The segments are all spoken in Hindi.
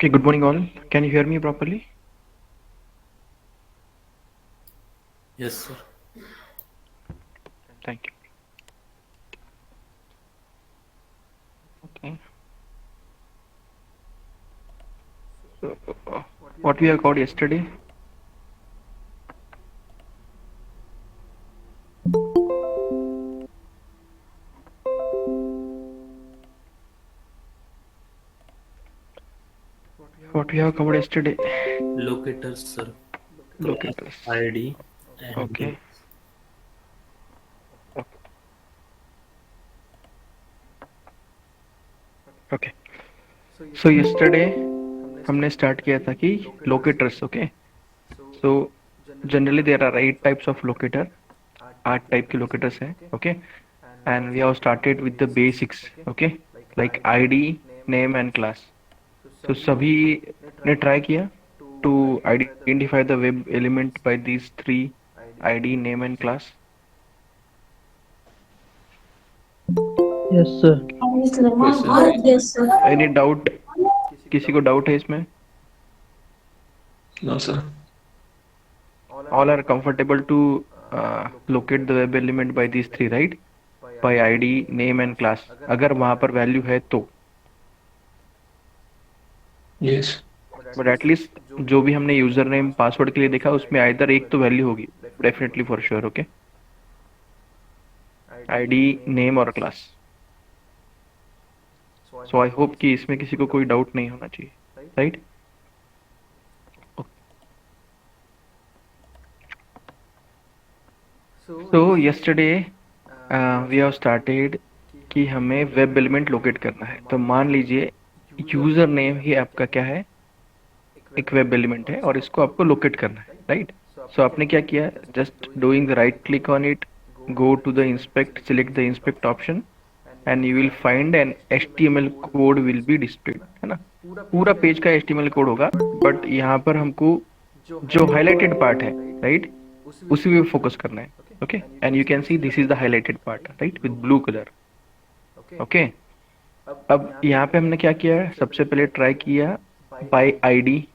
Okay, good morning all. Can you hear me properly? Yes, sir. Thank you. Okay. So, what we have covered yesterday? What we have covered yesterday? Locators, sir. Locators. ID and Okay. Okay. So yesterday हमने स्टार्ट किया था कि locators. Okay. So generally there are 8 types of locator. 8 type के लोकेटर्स हैं. Okay. And we have started with the basics. Okay. Like ID, name and class. तो सभी ने ट्राई किया to identify the web element by these three ID, name and class. Yes, sir. Yes, sir. Yes, sir. Any doubt? किसी को डाउट है इसमें? No, sir. All are comfortable to locate the web element by these three, right? By ID, name and class. अगर वहाँ पर वैल्यू है तो. Yes. बट एटलीस्ट जो भी हमने यूजर नेम पासवर्ड के लिए देखा उसमें आइदर एक तो वैल्यू होगी. Definitely for sure. Okay. ID, name और क्लास. सो आई होप कि इसमें किसी को कोई डाउट नहीं होना चाहिए. Right? So yesterday we have started कि हमें वेब एलिमेंट लोकेट करना है. तो मान लीजिए यूजर नेम ही आपका क्या है, एक वेब एलिमेंट है और इसको आपको लोकेट करना है. राइट? सो आपने क्या किया? Just doing the right click on it, go to the inspect, select the inspect option and you will find an HTML code will be displayed. है ना? पूरा पेज का HTML कोड होगा, बट यहाँ पर हमको जो हाईलाइटेड पार्ट है, राइट, उसी पे फोकस करना है. Okay. And you can see this is the highlighted part, right, with blue colour. Okay. अब यहाँ पे हमने क्या किया? सबसे पहले ट्राई किया बाय आईडी.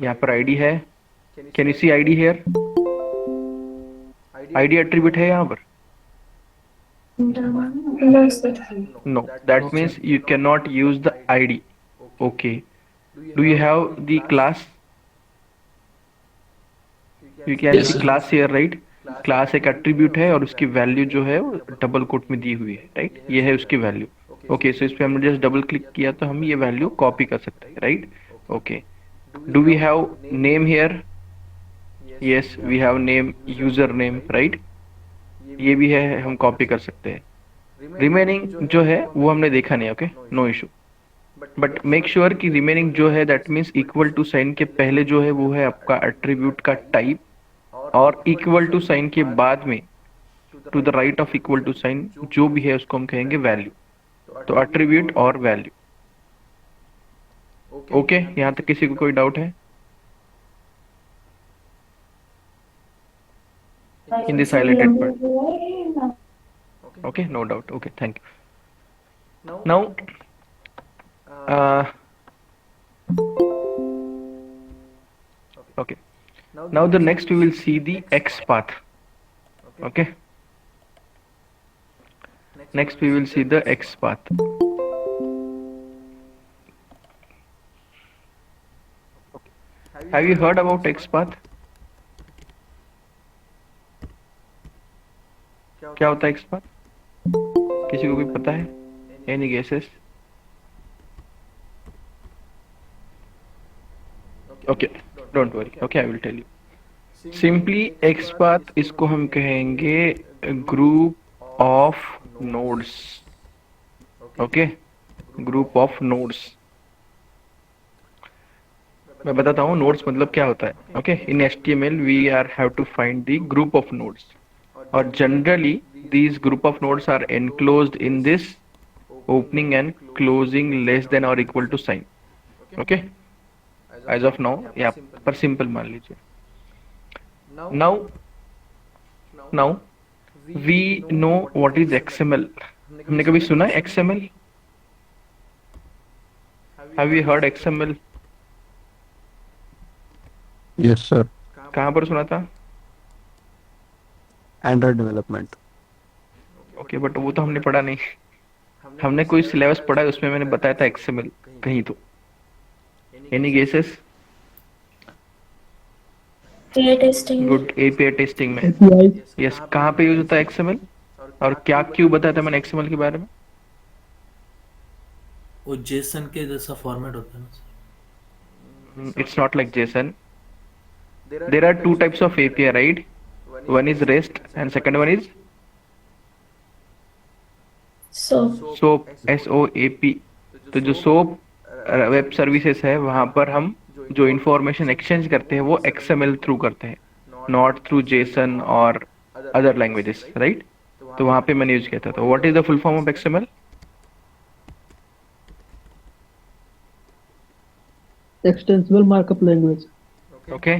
यहाँ पर आईडी है. Can you see ID here? ID attribute है यहाँ पर? No, sir. No. That means you can not use the ID. Okay. Do you have the class? You can Yes, see sir. Class here, right? Class एक एट्रीब्यूट है और उसकी वैल्यू जो है वो डबल कोट में दी हुई है. राइट? ये है उसकी वैल्यू. ओके. सो इस पे हमने जस्ट डबल क्लिक किया तो हम ये वैल्यू कॉपी कर सकते हैं. Right? Okay. Do we have name here? Yes, we have name, user name. Right? ये भी है, हम कॉपी कर सकते हैं. रिमेनिंग जो है वो हमने देखा नहीं. Okay. No issue. But make sure कि रिमेनिंग जो है that means equal to sign के पहले जो है वो है आपका एट्रीब्यूट का टाइप, और इक्वल टू साइन के बाद में to the right of equal to sign जो भी है उसको हम कहेंगे वैल्यू. तो एट्रीब्यूट और वैल्यू. ओके. यहाँ तक किसी को कोई डाउट है in this highlighted part? Okay, no doubt. Okay, thank you. Now, okay. Now the next we will see the X path. Okay. Next we will see the X path. Have you heard about X path? क्या होता है X path? किसी को कोई पता है? Any guesses? Okay, don't worry. Okay, I will tell you. Simply X path इसको हम कहेंगे group of nodes. Okay, group of nodes. मैं बताता हूँ नोड्स मतलब क्या होता है. Okay. In HTML we are have to find the group of nodes, और generally these group of nodes are enclosed in this opening and closing less than or equal to sign. Okay. As of now यहाँ पर सिंपल मान लीजिए. now we know what is XML. हमने कभी सुना है XML? Have you heard XML? Yes sir. कहाँ पर सुना था? Android development. ओके, बट वो तो हमने पढ़ा नहीं। हमने कोई सिलेबस पढ़ा है, उसमें मैंने बताया था एक्सएमएल कहीं तो। Any guesses? एआई टेस्टिंग में। गुड, एपीआई टेस्टिंग में। API. यस, कहाँ पे यूज होता है एक्सएमएल, और क्या क्यों बताया था मैंने एक्सएमएल के बारे में? वो जेसन के जैसा फॉर्मेट होता है ना sir? It's not like JSON. There are two types of API, right? One is REST and second one is so SOAP, SOAP. तो जो SOAP वेब सर्विसेज है, वहां पर हम जो इंफॉर्मेशन एक्सचेंज करते हैं वो XML थ्रू करते हैं, नॉट थ्रू JSON और अदर लैंग्वेजेस, राइट? तो वहां पे मैंने यूज किया था। तो what is the full form of XML? Extensible markup language. Okay,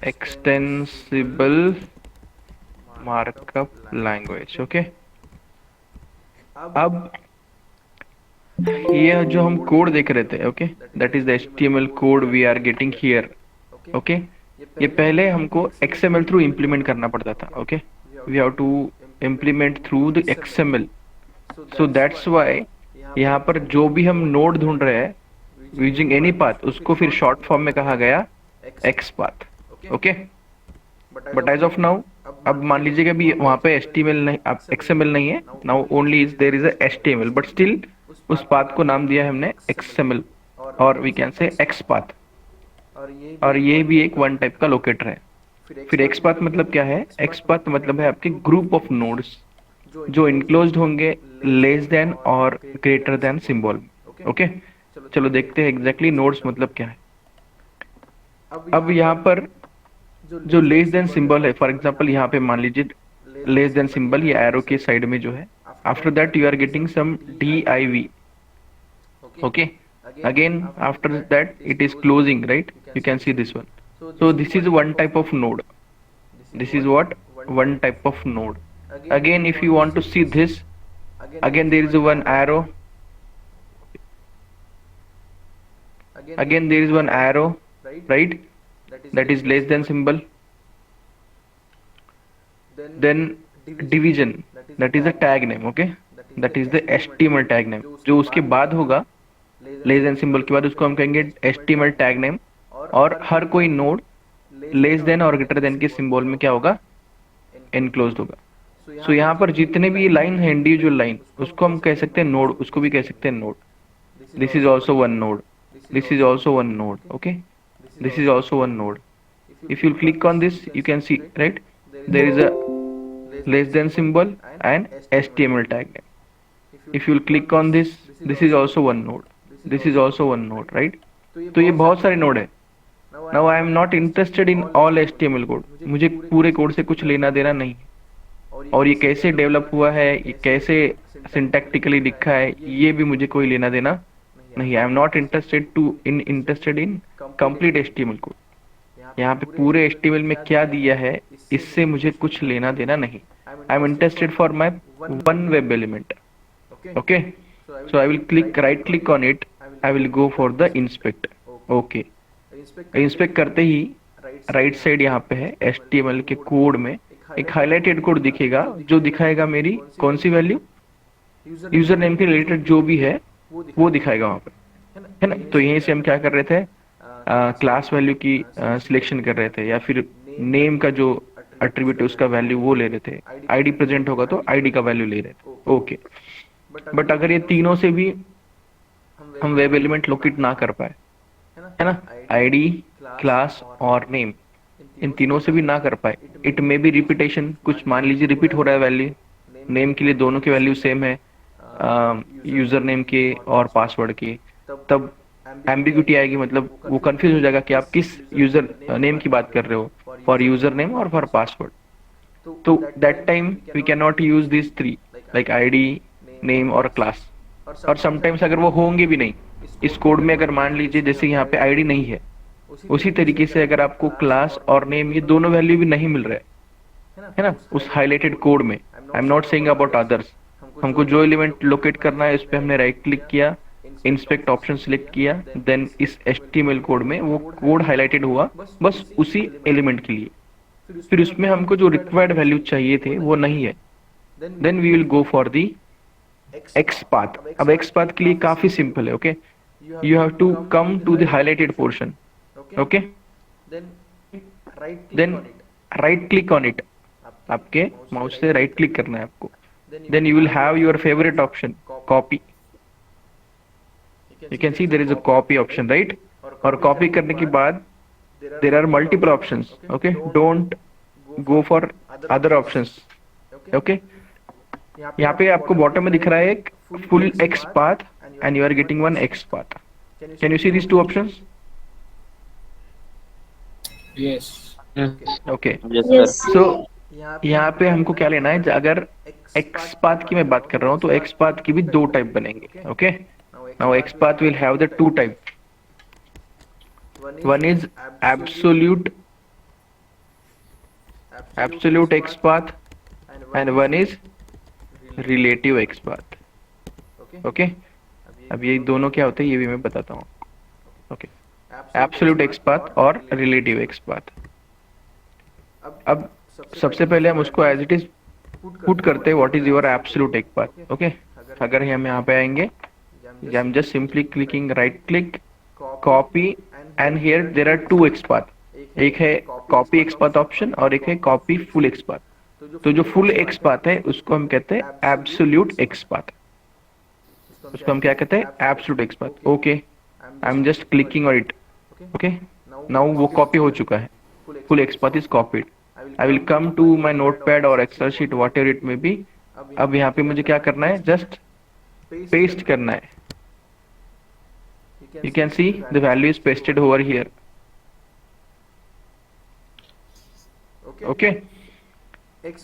extensible markup language. Okay, अब ये जो हम कोड देख रहे थे, okay, that is the HTML code we are getting here. Okay, ये पहले हमको XML थ्रू इम्प्लीमेंट करना पड़ता था। Okay, we have to implement through the XML। So that's why यहाँ पर जो भी हम नोड ढूंढ रहे हैं यूजिंग एनी पाथ, उसको फिर शॉर्ट फॉर्म में कहा गया X path. Okay, but as of now, अब मान लीजिएगा भी वहां पे HTML नहीं, अब XML नहीं है, now only is there is a HTML, but still उस पाथ को नाम दिया है हमने XML, और we can say X path. और ये भी एक वन टाइप का लोकेटर है। फिर एक्स पाथ मतलब क्या है? एक्स पाथ मतलब है आपके ग्रुप ऑफ नोड्स जो इनक्लोज्ड होंगे लेस देन और ग्रेटर देन सिंबल। ओके, चलो देखते हैं एग्जैक्टली नोड्स मतलब क्या है। अब यहाँ पर जो लेस देन सिंबल है, फॉर एग्जांपल यहाँ पे मान लीजिए लेस देन सिंबल, ये एरो के साइड में जो है, after that you are getting some div। Okay, again after that it is closing, right? You can see this one. So this is one type of node. This is what? One type of node. Again, if you want to see this, again there is one arrow. Again there is one arrow, right? That is less than symbol. Then division, that is a tag name. Okay, that is the HTML tag name. जो उसके बाद होगा लेस देन सिंबल के बाद, उसको हम कहेंगे HTML टैग नेम। और हर कोई नोड लेस देन और ग्रेटर देन के सिंबल में क्या होगा? एनक्लोज्ड होगा। सो यहाँ पर जितने भी लाइन है, इंडिविजुअल लाइन, उसको हम कह सकते हैं नोड, उसको भी कह सकते हैं node. This is also one node, this is also one node. Okay, this is also one node. If you click on this, you can see, right, there is a less than symbol and HTML tag name. If you click on this, this is also one node, this is also one node, right? तो ये बहुत सारे नोड है। Now I am not interested in all HTML code, मुझे पूरे कोड से कुछ लेना देना नहीं है। और ये कैसे डेवलप हुआ है, ये कैसे सिंटैक्टिकली लिखा है, ये भी मुझे कोई लेना देना नहीं। आई am not interested in complete HTML code. यहाँ पे पूरे HTML में क्या दिया है, इससे मुझे कुछ लेना देना नहीं। आई am interested for my one web element. Okay, so I will click, right click on it, I will go for the inspect. Okay, inspect करते ही राइट साइड यहाँ पे है HTML के कोड में एक हाईलाइटेड कोड दिखेगा, जो दिखाएगा मेरी कौन सी वैल्यू, यूजर नेम के रिलेटेड जो भी है वो दिखाएगा वहां पे, है ना? तो यहीं से हम क्या कर रहे थे, क्लास वैल्यू की सिलेक्शन कर रहे थे, या फिर नेम का जो एट्रीब्यूट है उसका वैल्यू वो ले रहे थे। आईडी प्रेजेंट होगा तो आईडी का वैल्यू ले रहे थे। ओके, बट अगर ये तीनों से भी हम वेब एलिमेंट लोकेट ना कर पाए, है ना, आईडी, क्लास और नेम, इन तीनों से भी ना कर पाए, इट मे बी रिपीटेशन, कुछ मान लीजिए रिपीट हो रहा है वैल्यू, नेम के लिए दोनों की वैल्यू सेम है, यूजर नेम के और पासवर्ड की, तब एम्बिग्यूटी आएगी, मतलब वो कंफ्यूज हो जाएगा कि आप किस यूजर नेम की बात कर रहे हो, फॉर यूजर नेम और फॉर पासवर्ड। तो that time we can not use this three, like ID, name और क्लास। और समटाइम्स अगर वो होंगे भी नहीं इस कोड में, अगर मान लीजिए जैसे यहाँ पे आईडी नहीं है, उसी तरीके से अगर आपको क्लास और नेम ये दोनों वैल्यू भी नहीं मिल रहे, है ना, उस हाईलाइटेड कोड में, आई am not saying about others, हमको जो एलिमेंट लोकेट करना है उस पर हमने राइट क्लिक किया, इंस्पेक्ट ऑप्शन सिलेक्ट किया, देन इस HTML कोड में वो कोड हाईलाइटेड हुआ बस उसी एलिमेंट के लिए, फिर उसमें हमको जो रिक्वायर्ड वैल्यू चाहिए थे वो नहीं है, then we will go for the X path. अब एक्स पाथ के लिए काफी सिंपल है, okay, you have to come to the highlighted portion, okay, then right click on it, आपके माउस से राइट क्लिक करना है आपको, then you will have your favourite option copy, you can see there is a copy option, right, और कॉपी करने के बाद there are multiple options, okay, don't go for other options, okay. यहाँ पे आपको बॉटम में दिख रहा है एक full x path and you are getting one X path, can you see this two options? Yes. Okay, Yes. So यहाँ पे हमको क्या लेना है, अगर एक्स पाथ की मैं बात कर रहा हूँ तो एक्स पाथ की भी दो टाइप बनेंगे, okay. Now x path will have the two type, one is absolute x path and one is relative x path, okay. अब ये दोनों क्या होते हैं ये भी मैं बताता हूँ, ओके, एब्सोल्यूट एक्स पाथ और रिलेटिव एक्स पाथ। अब सबसे पहले हम उसको एज इट इज पुट करते हैं, what is your absolute x path, okay. अगर हम यहाँ पे आएंगे, I am just simply clicking right click, copy, and here there are two x path, एक है कॉपी एक्स पाथ ऑप्शन और एक है कॉपी फुल एक्स पाथ। तो जो फुल एक्स पाथ है उसको हम कहते हैं एब्सोल्यूट एक्स पाथ, उसको हम क्या कहते हैं, absolute x path, okay. I am just clicking on it, okay, now वो कॉपी हो चुका है, full x path is copied. I will come to my notepad और excel sheet whatever it may be. अब यहाँ पे मुझे क्या करना है, जस्ट पेस्ट करना है, you can see the value is pasted over here, okay।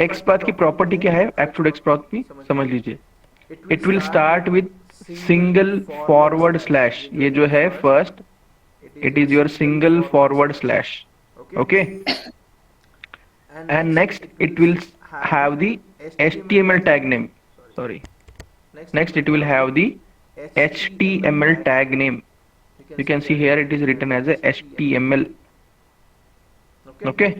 X path की प्रॉपर्टी क्या है एब्सोल्यूट एक्स पाथ की, समझ लीजिए, it will start with single forward slash, ये जो है first, it is your single forward slash, okay, and next it will have the HTML tag name, sorry, next it will have the HTML tag name, you can see here it is written as a HTML, okay।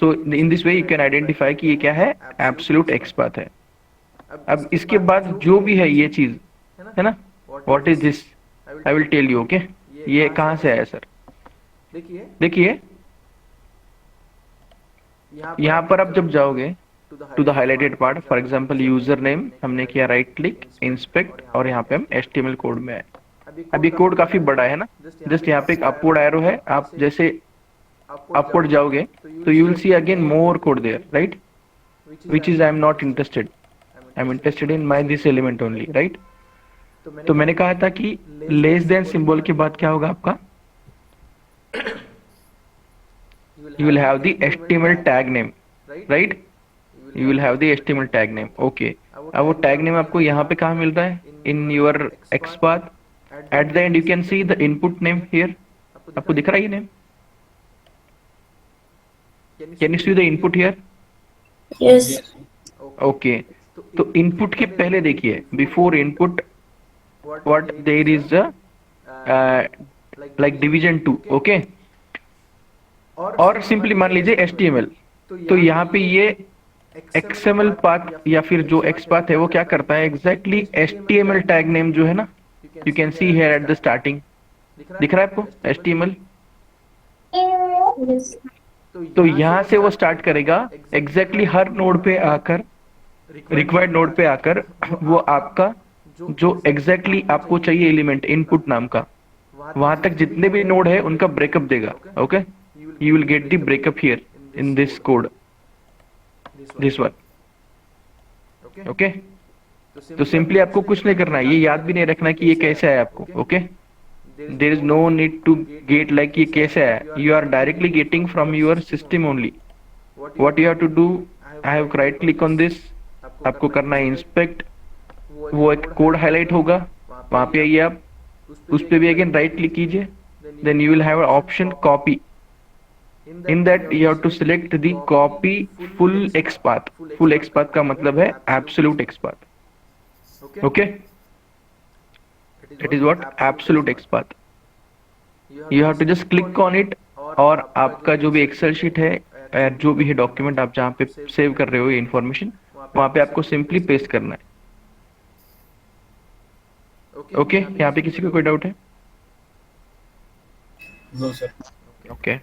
so in this way you can identify कि ये क्या है, absolute x path है। अब इसके बाद जो भी है ये चीज है ना, what is this, I will tell you, okay। ये कहाँ से आया सर, देखिए यहाँ पर आप जब जाओगे to the highlighted part, for example user name, हमने किया राइट क्लिक, इंस्पेक्ट, और यहाँ पे हम HTML कोड में आए। अब ये कोड काफी बड़ा है ना, जस्ट यहाँ पे एक अपवर्ड एरो है, आप जैसे अपवर्ड जाओगे तो you will see again more code there, right, which is I am not interested, I am interested in my this element only, right. तो मैंने कहा था कि लेस देन सिंबल के बाद क्या होगा आपका, you will have the HTML tag name, right, you will have the HTML tag name, okay। अब वो tag name आपको यहाँ पे कहाँ मिल रहा है, in your XPath, at the end you can see the input name here, आपको दिख रहा है ये name, can you see the input here? Yes. Okay, तो input के पहले देखिए, before input what there is a like division 2, okay, और सिंपली मान लीजिए HTML, तो यहाँ पे ये XML पाथ या फिर जो X पाथ है वो क्या करता है, एग्जैक्टली HTML टैग नेम जो है ना, you can see here at the starting, दिख रहा है आपको HTML, Yes. तो यहाँ से वो स्टार्ट करेगा एग्जैक्टली हर नोड पे आकर, रिक्वायर्ड नोड पे आकर, वो आपका जो एग्जैक्टली आपको चाहिए एलिमेंट इनपुट नाम का, वहां तक जितने भी नोड है उनका ब्रेकअप देगा, okay. You will get the breakup here in this code, this one, okay। तो सिंपली आपको कुछ नहीं करना है, ये याद भी नहीं रखना कि ये कैसे आया आपको, okay. There is no need to get like ये कैसे आया, you are directly getting from your system only। What you have to do, I have right click on this, आपको करना है इंस्पेक्ट, वो एक कोड हाईलाइट होगा, वहां पे आइए आप, उस पे भी अगेन राइट क्लिक कीजिए, then you will have an option copy, in that you have to select the copy full X path, full X path का मतलब है absolute X path, okay। that is what absolute x path. You have to just click on it, और आपका जो भी एक्सेल शीट है या जो भी है डॉक्यूमेंट आप जहाँ पे सेव कर रहे हो ये इन्फॉर्मेशन, वहाँ पे आपको सिंपली पेस्ट करना है. ओके, यहाँ पे किसी को कोई डाउट है? No sir. Okay.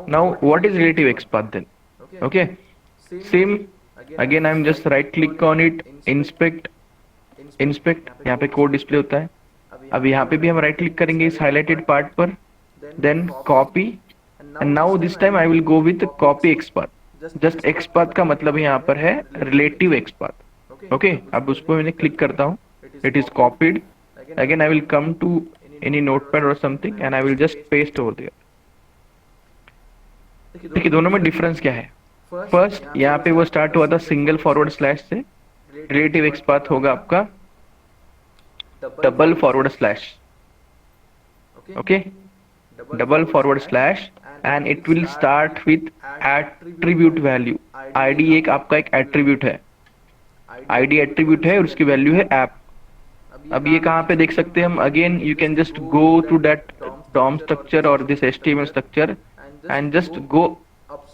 Now what is relative x path then? Okay. Same. Again I'm just right click on it, inspect. यहाँ पे कोड डिस्प्ले होता है. अब यहाँ पे भी हम राइट क्लिक करेंगे इस हाईलाइटेड पार्ट पर, then copy, and now this time I will go with copy x path. Just x path का मतलब यहाँ पर है रिलेटिव एक्स पाथ. ओके, अब उसको मैंने क्लिक करता हूँ, it is copied. Again I will come to any notepad और something and I will just paste over there. देखिए दोनों में डिफरेंस क्या है. फर्स्ट यहाँ पे वो स्टार्ट हुआ था सिंगल फॉरवर्ड स्लैश से, रिलेटिव एक्स पाथ होगा आपका double forward slash. Okay, double forward slash, and it will start with attribute value. ID एक आपका एक एट्रीब्यूट है, आईडी एट्रीब्यूट है और उसकी वैल्यू है ऐप. अब ये कहाँ पे देख सकते हैं हम? Again you can just go to that DOM structure और this HTML structure and just go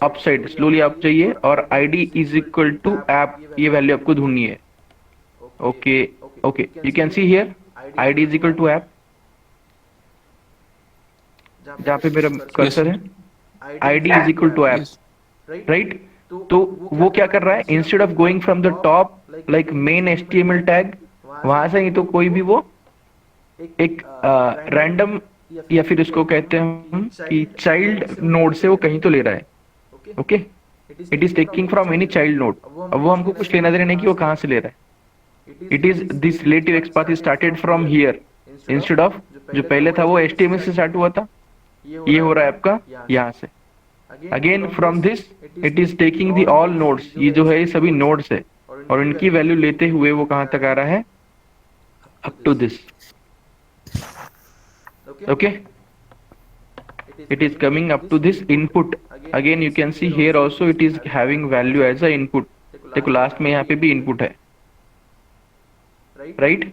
upside, slowly आप जाइए और ID is equal to app, ये वैल्यू आपको ढूंढनी है. Okay okay, you can see here ID is equal to app, जहाँ पे मेरा कर्सर है, ID is equal to app, right. तो वो क्या कर रहा है, instead of going from the top like main HTML tag, वहां से ही तो कोई भी वो एक रैंडम या फिर उसको कहते हैं हम कि चाइल्ड नोड से वो कहीं तो ले रहा है. Okay, it is taking from any child node. अब वो हमको कुछ लेना देना नहीं कि वो कहाँ से ले रहा है. It is this relative x path is started from here instead of जो पहले था वो एचटीएमएल से स्टार्ट हुआ था, ये हो रहा है आपका यहाँ से. Again from this it is taking the all nodes, ये जो है ये सभी नोड्स है और इनकी वैल्यू लेते हुए वो कहाँ तक आ रहा है, up to this. Okay, it is coming up to this input. Again you can see here also it is having value as a input. देखो लास्ट में यहाँ पे भी input है, right?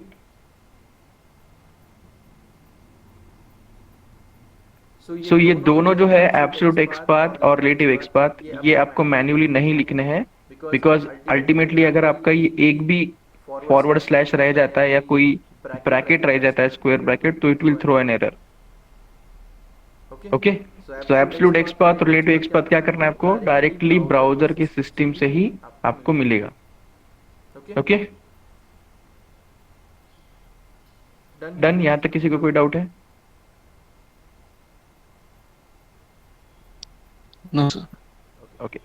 So ये दोनों जो है absolute x path और relative x path, ये आपको मैन्युअली नहीं लिखने हैं, बिकॉज अल्टीमेटली अगर आपका ये एक भी फॉरवर्ड स्लैश रह जाता है या कोई ब्रैकेट रह जाता है, स्क्वायर ब्रैकेट, तो it will throw an error. Okay, so absolute x path और रिलेटिव एक्स पाथ क्या करना है आपको, डायरेक्टली ब्राउजर के सिस्टम से ही आपको मिलेगा. Okay, done. यहां तक किसी को कोई डाउट है? No sir. ओके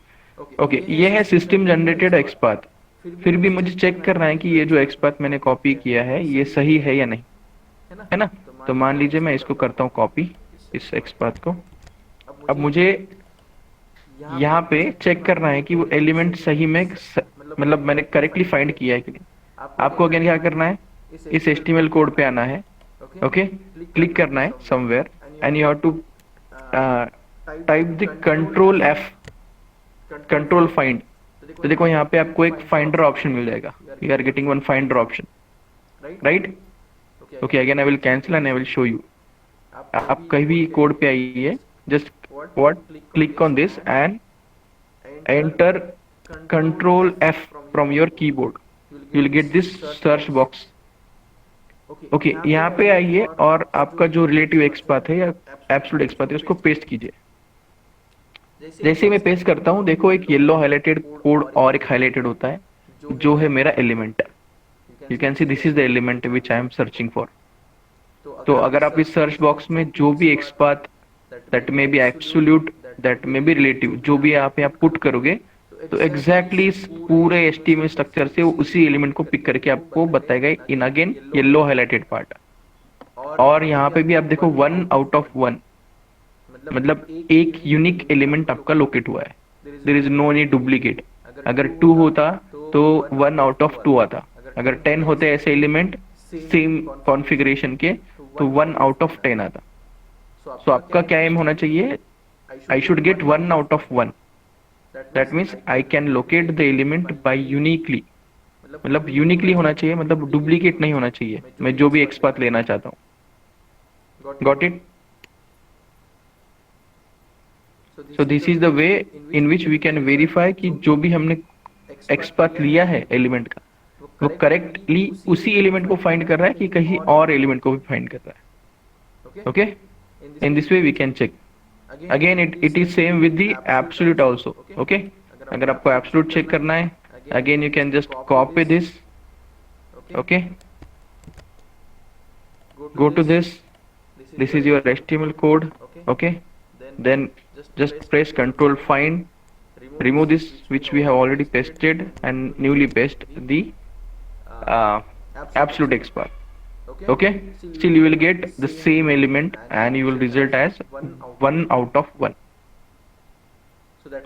ओके, ये है सिस्टम जनरेटेड एक्स पाथ. फिर भी मुझे चेक करना है कि ये जो एक्स पाथ मैंने कॉपी किया है ये सही है या नहीं, है ना. तो मान लीजिए मैं इसको करता हूँ कॉपी, इस एक्स पाथ को. अब मुझे यहाँ पे चेक करना है कि वो एलिमेंट सही में मतलब मैंने करेक्टली फाइंड किया है कि नहीं. आपको अगेन क्या करना है, इस एचटीएमएल कोड पे आना है. ओके, क्लिक करना है somewhere and you have to type the control F, control find. तो देखो यहाँ पे आपको एक फाइंडर ऑप्शन मिल जाएगा, you are getting one finder option, right. Okay, again I will cancel and I will show you. आप कहीं भी कोड पे आइए, just what click on this and enter control F from your keyboard, you will get this search box. Okay, यहाँ पे आइए और आपका जो रिलेटिव एक्स पाथ है या एब्सोल्यूट एक्स पाथ है उसको पेस्ट कीजिए. जैसे मैं पेस्ट करता हूँ देखो एक येलो हाईलाइटेड कोड और एक हाईलाइटेड होता है जो है मेरा element. You can see this is the element which I am searching for. तो अगर आप इस सर्च बॉक्स में जो भी x path that may be absolute, that may be relative, जो भी आप यहाँ पुट करोगे, तो एग्जैक्टली इस पूरे एचटीएमएल स्ट्रक्चर से वो उसी एलिमेंट को पिक करके आपको बताएगा in again yellow highlighted part. और यहाँ पे भी आप देखो 1 आउट ऑफ 1, मतलब एक यूनिक एलिमेंट आपका लोकेट हुआ है. There is no any duplicate. अगर 2 होता तो 1 आउट ऑफ 2 आता. अगर 10 होते ऐसे एलिमेंट सेम कॉन्फ़िगरेशन के तो 1 आउट ऑफ 10 आता. सो आपका क्या एम होना चाहिए, आई should get 1 out of 1. That means I can locate the element by uniquely, मतलब यूनिकली होना चाहिए, मतलब डुप्लीकेट नहीं होना चाहिए मैं जो भी एक्स पाथ लेना चाहता हूँ। Got it? So this is the way in which we can verify कि जो भी हमने एक्स पाथ लिया है एलिमेंट का, वो करेक्टली उसी एलिमेंट को फाइंड कर रहा है कि कहीं और एलिमेंट को भी फाइंड कर रहा है। Okay, in this way we can check. Again it is same with the absolute also. Okay, अगर आपको एब्सोल्यूट चेक करना है, again you can just copy this. Okay, go to this is your HTML code. Okay, then just press Control find, remove this which we have already pasted and newly paste the absolute XPath. Okay, still you will get the same element and you will result as 1 out of 1.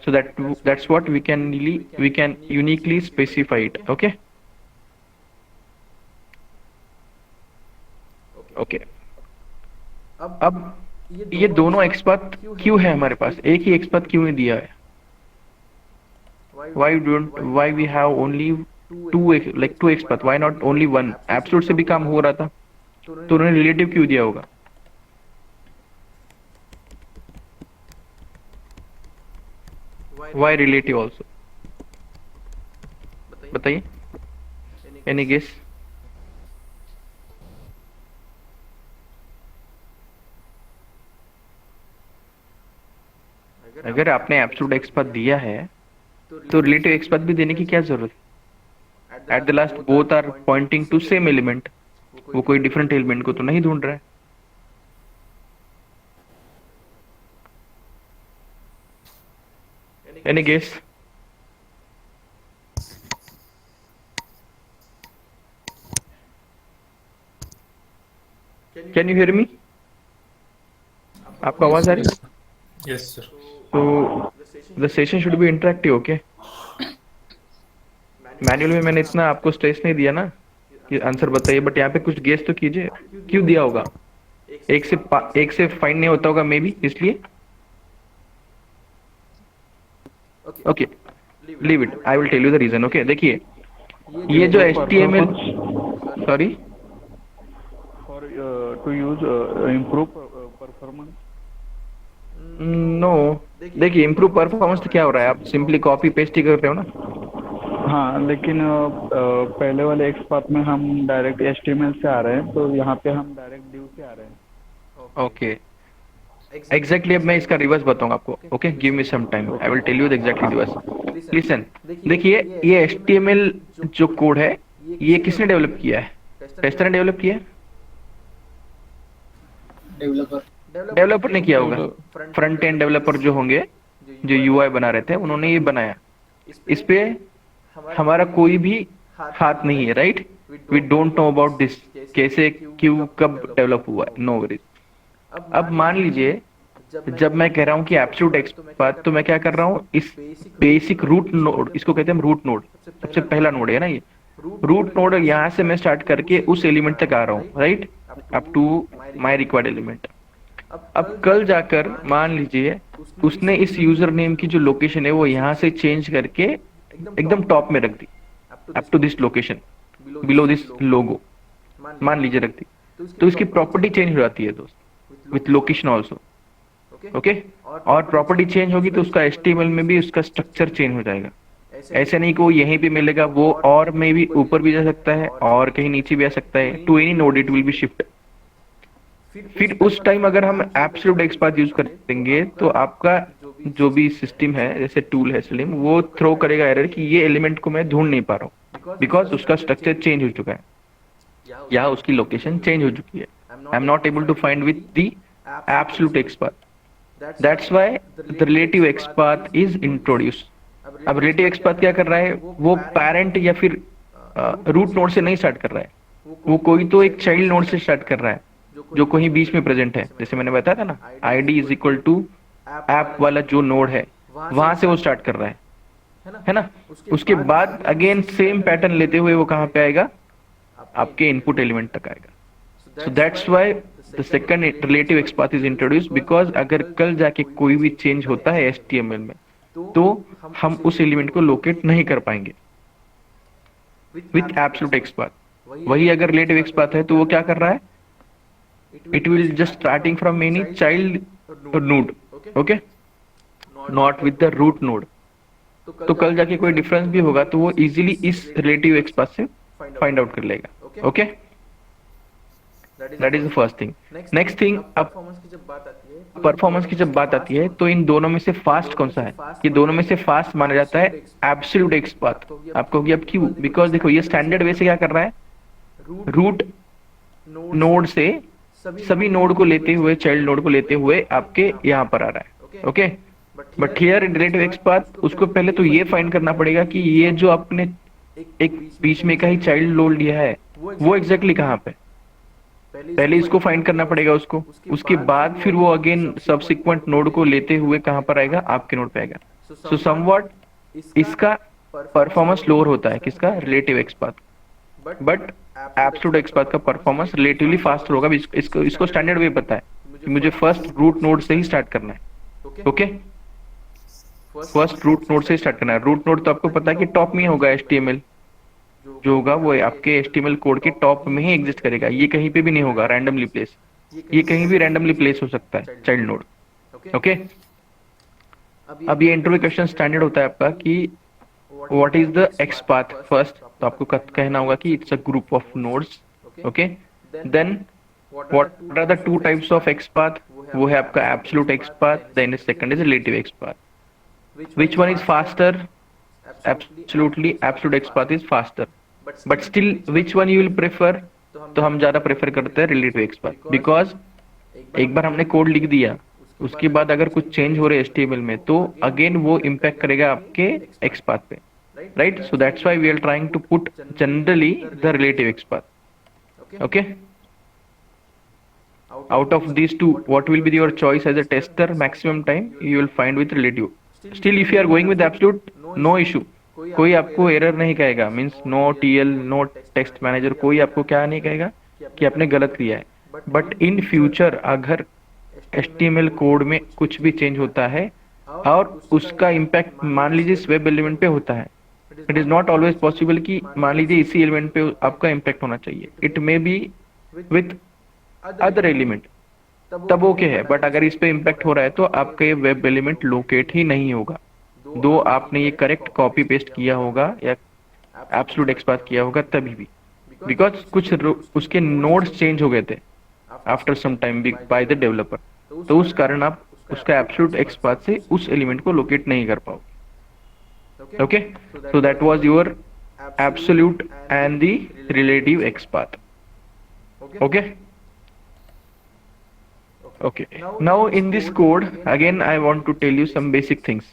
So that's what we can uniquely specify it. Okay. Okay, अब ये दोनों एक्सपाथ क्यों है हमारे पास? एक ही एक्सपाथ क्यों नहीं दिया है? why we have only two XPath? why not only one? Absolute से भी काम हो रहा था, तो उन्होंने रिलेटिव क्यों दिया होगा? why relative also? बताइए, एनी गेस? अगर आपने एब्सोल्यूट एक्सपाथ दिया है तो रिलेटिव एक्सपाथ भी देने की क्या जरूरत है? At the last both are pointing to same element, वो कोई डिफरेंट एलिमेंट को तो नहीं ढूंढ रहा है। Any guess? Can you hear me? आपको आवाज आ रही है? Yes, sir. So the session should be interactive. Okay, manual में मैंने इतना आपको स्ट्रेस नहीं दिया ना कि आंसर बताइए, बट यहाँ पे कुछ गेस तो कीजिए, क्यों दिया होगा? एक से फाइंड नहीं होता होगा मे बी, इसलिए। Okay, leave it, I will tell you the reason. Okay, देखिए ये जो HTML, sorry, to use improve performance. No, देखिए इम्प्रूव परफॉर्मेंस तो क्या हो रहा है, आप सिंपली कॉपी पेस्ट ही कर रहे हो ना। हाँ, लेकिन पहले वाले एक्सपाथ में हम डायरेक्ट HTML से आ रहे हैं, तो यहाँ पे हम डायरेक्ट div से आ रहे हैं। ओके, एग्जैक्टली अब मैं इसका रिवर्स बताऊंगा आपको। Okay, give me some time, I will tell you the exactly reverse. Listen, देखिए ये HTML जो कोड है, ये किसने डेवलप किया है? टेस्टर ने डेवलप किया है? डेवलपर ने किया होगा। फ्रंट एंड डेवलपर जो होंगे, जो UI बना रहे थे, उन्होंने ये बनाया। इस पे हमारा कोई भी हाथ नहीं है, right? We don't know about this, कैसे, क्यों, कब डेवलप हुआ है, नो वरीज। अब मान लीजिए जब मैं कह रहा हूँ कि एब्सोल्यूट एक्सपाथ, तो मैं क्या कर रहा हूँ, इस बेसिक रूट नोड, इसको कहते हैं रूट नोड, सबसे पहला नोड है ना ये रूट नोड, यहाँ से मैं स्टार्ट करके उस एलिमेंट तक आ रहा हूँ, right, up to my required element. अब कल जाकर मान लीजिए उसने इस यूजर नेम की जो लोकेशन है वो यहाँ से चेंज करके एकदम टॉप में रख दी, up to this location, below this logo, मान लीजिए रख दी, तो इसकी प्रॉपर्टी चेंज हो जाती है दोस्त, विथ लोकेशन ऑल्सो। ओके, और प्रॉपर्टी चेंज होगी तो उसका HTML में भी उसका स्ट्रक्चर चेंज हो जाएगा। ऐसे नहीं कि वो यहीं पे मिलेगा, वो और में भी ऊपर भी जा सकता है और कहीं नीचे भी आ सकता है, to any node it will be shift. फिर उस टाइम अगर हम एब्सोल्यूट एक्सपाथ यूज करेंगे तो आपका जो भी सिस्टम है, जैसे टूल है स्लिम, वो थ्रो करेगा एरर कि ये एलिमेंट को मैं ढूंढ नहीं पा रहा हूँ, बिकॉज उसका स्ट्रक्चर चेंज हो चुका है या उसकी लोकेशन चेंज हो चुकी है। I am not able to find with the absolute xpath. That's why the relative xpath is introduced. अब रिलेटिव एक्सपाथ क्या कर रहा है, वो पेरेंट या फिर रूट नोड से नहीं स्टार्ट कर रहा है, वो कोई तो एक चाइल्ड नोड से स्टार्ट कर रहा है जो कहीं बीच में प्रेजेंट है। जैसे मैंने बताया था ना, ID is equal to app वाला जो नोड है, वहां से वो स्टार्ट कर रहा है ना। उसके बाद अगेन सेम पैटर्न लेते हुए वो कहाँ पे आएगा, आपके इनपुट एलिमेंट तक आएगा। सो that's why the second relative xpath is introduce, because अगर कल जाके कोई भी चेंज होता है HTML में तो हम उस एलिमेंट को लोकेट नहीं कर पाएंगे। With absolute x path. वही अगर रिलेटिव एक्स पाथ है तो वो क्या कर रहा है, it will just starting from any child node, okay, not with the root node. तो कल जाके कोई डिफरेंस भी होगा तो वो इजीली इस रिलेटिव एक्स पाथ से फाइंड आउट कर लेगा, okay. That is the first thing. Next thing, अब परफॉर्मेंस की जब बात आती है तो इन दोनों में से फास्ट कौन सा है, ये दोनों में से फास्ट माना जाता है एब्सोल्यूट एक्स पाथ। आपको होगी अब क्यों, बिकॉज देखो ये स्टैंडर्ड वे से क्या कर रहा है, रूट नोड से सभी नोड को लेते हुए, चाइल्ड नोड को लेते हुए आपके यहाँ पर आ रहा है, okay. But here in relative x path उसको पहले तो ये फाइंड करना पड़ेगा कि ये जो आपने एक बीच में का ही चाइल्ड नोड लिया है वो एग्जैक्टली कहाँ पे, पहले इसको फाइंड करना पड़ेगा उसको, उसके बाद फिर वो अगेन सब्सिक्वेंट नोड को लेते हुए कहां पर आएगा, आपके नोड पे आएगा। सो समवॉट इसका परफॉर्मेंस लोअर होता है, किसका, relative x path, but absolute x path का परफॉर्मेंस रिलेटिवली फास्ट होगा। इसको स्टैंडर्ड वे पता है कि मुझे फर्स्ट रूट नोड से ही स्टार्ट करना है, ओके। फर्स्ट रूट नोड से स्टार्ट करना है। रूट नोड तो आपको पता है कि टॉप में होगा, HTML जो होगा वो आपके HTML कोड के टॉप में ही एग्जिस्ट करेगा, ये कहीं पे भी नहीं होगा रैंडमली प्लेस, ये कहीं भी रैंडमली प्लेस हो सकता है चाइल्ड नोड, ओके। अब ये इंटरव्यू क्वेश्चन स्टैंडर्ड होता है आपका कि what is the x path first, तो आपको कहना होगा कि it's a group of nodes, okay. Then what are the two types of x path, वो है आपका absolute x path, then second is relative x path. Which one is faster, absolutely absolute x path is faster, but still which one you will prefer, तो हम ज्यादा प्रेफर करते हैं रिलेटिव एक्स पाथ, बिकॉज एक बार हमने कोड लिख दिया उसके बाद अगर कुछ चेंज हो रहे HTML में तो अगेन वो इम्पैक्ट करेगा आपके एक्स पाथ पे, right. So that's why we are trying to put generally the relative x path, okay. out of these two what will be your choice as a tester, maximum time you will find with relative। still if you are going with absolute, no issue, कोई आपको एरर नहीं कहेगा, means no TL no text manager कोई आपको क्या नहीं कहेगा कि आपने गलत किया है। बट इन फ्यूचर अगर HTML कोड में कुछ भी चेंज होता है और उसका इम्पैक्ट मान लीजिए इस वेब एलिमेंट पे होता है, it is not always possible कि मान लीजिए इसी एलिमेंट पे आपका इम्पैक्ट होना चाहिए, it may B with other element, तब ओके है। बट अगर इस पे इम्पैक्ट हो रहा है तो आपका ये वेब एलिमेंट लोकेट ही नहीं होगा, दो आपने ये करेक्ट कॉपी पेस्ट किया होगा या एब्सोल्यूट एक्स पाथ किया होगा तभी भी, बिकॉज कुछ उसके नोड्स चेंज हो गए थे after some time by the developer, तो उस कारण आप उसका एब्सोल्यूट एक्स पाथ से उस एलिमेंट को लोकेट नहीं कर पाओगे, okay. So that was your absolute and the relative x path, okay. Okay, now in this code again I want to tell you some basic things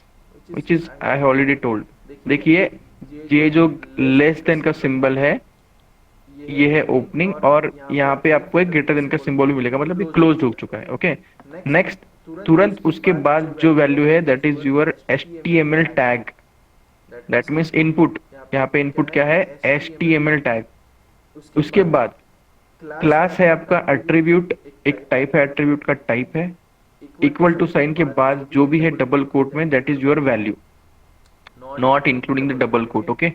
which is I have already told। देखिए ये जो लेस देन का सिंबल है ये है ओपनिंग, और यहाँ पे आपको एक ग्रेटर देन का सिंबल भी मिलेगा, मतलब ये क्लोज हो चुका है, ओके। नेक्स्ट तुरंत उसके बाद जो वैल्यू है that is your HTML tag, that means input. यहाँ पे इनपुट क्या है, HTML टैग। उसके बाद क्लास है आपका एट्रीब्यूट, एक टाइप है, एट्रीब्यूट का टाइप है। इक्वल टू साइन के बाद जो भी है डबल कोट में that is your value, not including the double quote, okay.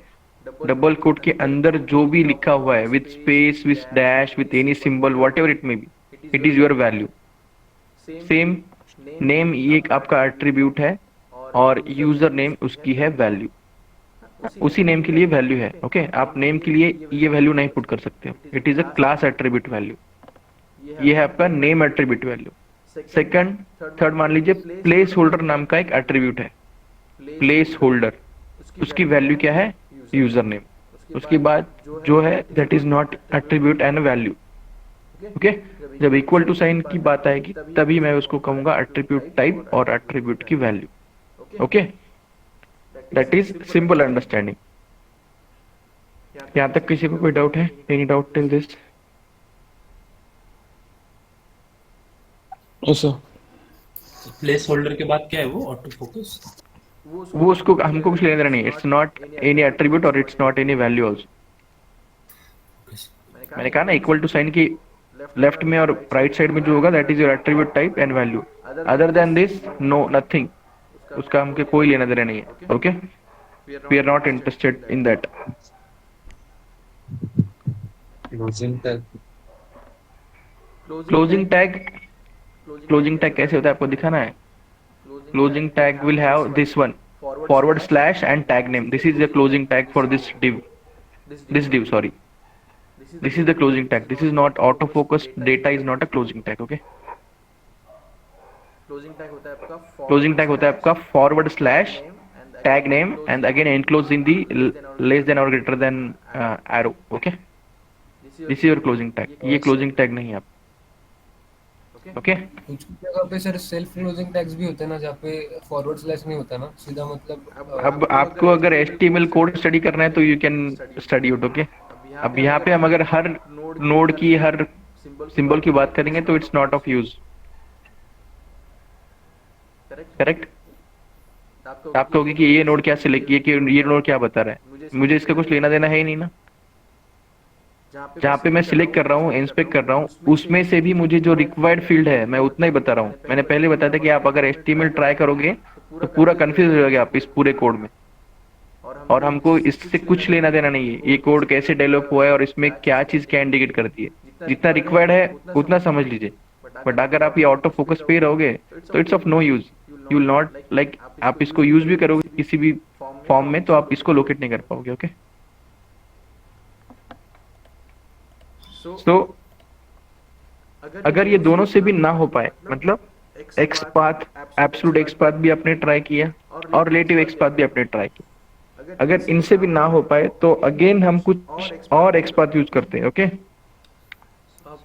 Double quote के अंदर जो भी लिखा हुआ है with space, with dash, with any symbol, whatever it may be, it is your value. Same name ये आपका एट्रीब्यूट है और यूजर नेम उसकी है वैल्यू, उसी नेम के लिए वैल्यू है, ओके। आप नेम के लिए ये वैल्यू नहीं पुट कर सकते हो, it is a class attribute value, ये है आपका name attribute value. Second third मान लीजिए प्लेस होल्डर नाम का एक एट्रीब्यूट है, प्लेस होल्डर, उसकी वैल्यू क्या है, यूजर नेम। उसके बाद जो है that is not attribute and value, okay. जब इक्वल टू साइन की बात आएगी तभी मैं उसको कहूंगा एट्रीब्यूट टाइप और एट्रीब्यूट की value, okay. That is simple understanding. यहाँ तक किसी को कोई डाउट है, any doubt till this? Place holder के बाद क्या है वो, ऑटो फोकस, वो उसको हमको कुछ लेना देना नहीं, इट्स नॉट एनी एट्रीब्यूट और it's not any value also. मैंने कहा ना इक्वल टू साइन की लेफ्ट में और राइट साइड में जो होगा that is your attribute type and value, other than this no nothing, उसका हमको कोई लेना देना नहीं है, okay. We are not interested in that. Closing tag, closing tag कैसे होता है आपको दिखाना है. Closing tag will have this one, forward slash and tag name. This is the closing tag for this div. This div, sorry. This is the closing tag. This is not autofocus. Data is not a closing tag. Okay. Closing tag होता है आपका forward slash tag name and again enclosed in the less than or greater than arrow. Okay. This is your closing tag. ये closing tag नहीं है आप. Okay. कुछ जगह पे सर सेल्फ क्लोजिंग टैग्स भी होते हैं ना, जहाँ पे फॉरवर्ड स्लैश नहीं होता ना, सीधा मतलब अब आपको अगर HTML कोड स्टडी करना है तो you can study it. Okay. अब यहाँ पे हम अगर हर नोड की हर सिंबल की बात करेंगे तो it's not of use. Correct. आप कहोगे कि ये नोड क्या सिलेक्ट, ये नोड क्या बता रहा है, मुझे इसका कुछ लेना देना है ही नहीं ना. जहाँ पे मैं सिलेक्ट कर रहा हूँ, इंस्पेक्ट कर रहा हूँ, उसमें से भी मुझे जो रिक्वायर्ड फील्ड है मैं उतना ही बता रहा हूँ. मैंने पहले बताया था कि आप अगर HTML ट्राई करोगे तो पूरा कंफ्यूज हो जाओगे आप इस पूरे कोड में, और हमको इससे कुछ लेना देना नहीं है. ये कोड कैसे डेवलप हुआ है और इसमें क्या चीज क्या इंडिकेट करती है, जितना रिक्वायर्ड है उतना समझ लीजिए. बट अगर आप ये ऑटो फोकस पे रहोगे तो it's of no use. You will not like, आप इसको यूज भी करोगे किसी भी फॉर्म में तो आप इसको लोकेट नहीं कर पाओगे. ओके. सो अगर ये दोनों से भी ना हो पाए, मतलब x path, absolute x path भी आपने ट्राई किया और रिलेटिव एक्स पाथ भी आपने ट्राई किया, अगर इनसे भी ना हो पाए तो अगेन हम कुछ और एक्स पाथ यूज करते हैं. ओके.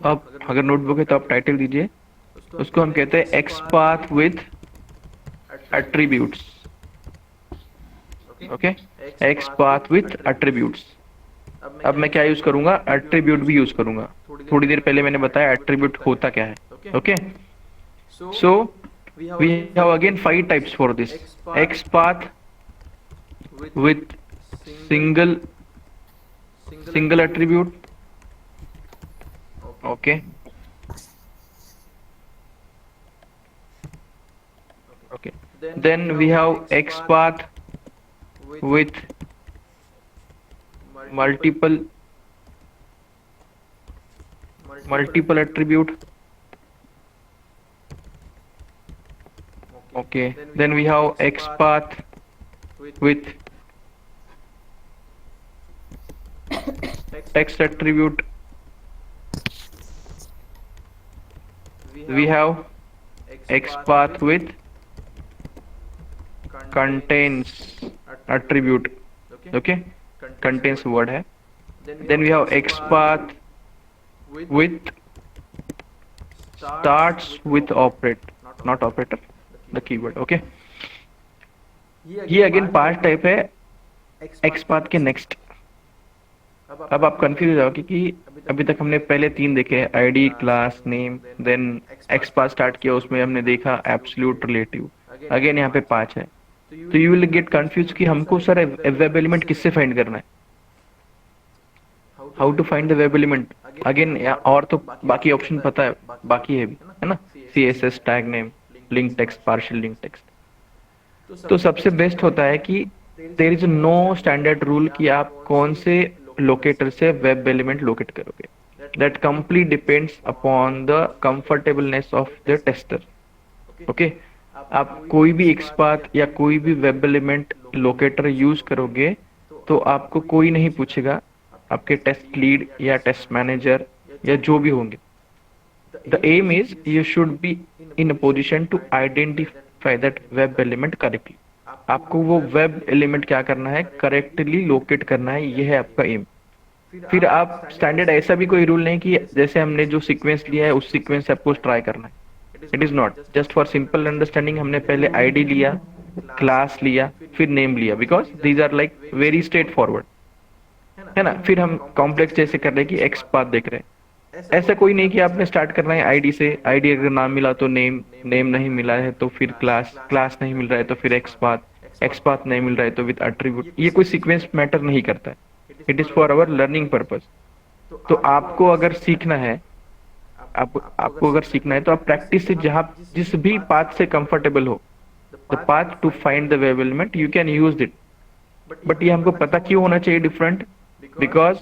अब अगर नोटबुक है तो आप टाइटल दीजिए, उसको हम कहते हैं x path with attributes. Okay. X path with attributes. अब मैं क्या यूज करूंगा, एट्रीब्यूट भी यूज करूंगा. थोड़ी देर पहले मैंने बताया एट्रीब्यूट होता क्या है. Okay. So we have again 5 types for this. X path with single attribute. Okay. Okay. Then we have x path with multiple attribute. Okay. Then we have X path with text attribute. We have X path with contains attribute. Okay. Contains word है. Then we have X path with starts with operate, not operator, the keyword. Okay. ये अगेन 5 टाइप है एक्स पाथ के नेक्स्ट. अब आप कंफ्यूज हो जाओगे कि अभी तक हमने पहले 3 देखे, ID, class, name, then x path start किया, उसमें हमने देखा एब्सोल्यूट, रिलेटिव. अगेन यहाँ पे 5 है. तो यू विल गेट कंफ्यूज कि हमको सर वेब एलिमेंट किससे फाइंड करना है, how to find the web element. Again और तो बाकी ऑप्शन पता है, बाकी है भी, है ना. CSS, tag name, link text, partial link text. तो सबसे बेस्ट होता है कि there is no standard rule कि आप कौन से लोकेटर से वेब एलिमेंट लोकेट करोगे. That complete depends upon the comfortableness of the tester. Okay. आप कोई भी एक्सपाथ या कोई भी वेब एलिमेंट लोकेटर यूज करोगे तो आपको कोई नहीं पूछेगा, आपके टेस्ट लीड या टेस्ट मैनेजर या जो भी होंगे. The aim is you should be in a position to identify that web element correctly. आपको वो वेब एलिमेंट क्या करना है, करेक्टली लोकेट करना है, ये है आपका एम. फिर आप स्टैंडर्ड ऐसा भी कोई रूल नहीं कि जैसे हमने जो सीक्वेंस लिया है उस सीक्वेंस से आपको ट्राई करना है. It is not. Just for simple understanding हमने पहले आईडी लिया, क्लास लिया, फिर नेम लिया, because these are like very straight forward, है ना. फिर हम कॉम्प्लेक्स जैसे कर रहे हैं कि एक्स पाथ देख रहे हैं. ऐसा कोई नहीं कि आपने स्टार्ट करना है आईडी से, आईडी अगर नाम मिला तो नेम, नेम नहीं मिला है तो फिर क्लास, क्लास नहीं मिल रहा है तो फिर एक्स पाथ, एक्स पाथ नहीं मिल रहा है तो विद एट्रीब्यूट. ये कोई सीक्वेंस मैटर नहीं करता है. It is for our learning purpose. तो आपको अगर सीखना है, आपको अगर सीखना है तो आप प्रैक्टिस से जहां जिस भी पाथ से कंफर्टेबल हो, the path to find the web element, you can use it. But ये हमको पता क्यों होना चाहिए डिफरेंट, बिकॉज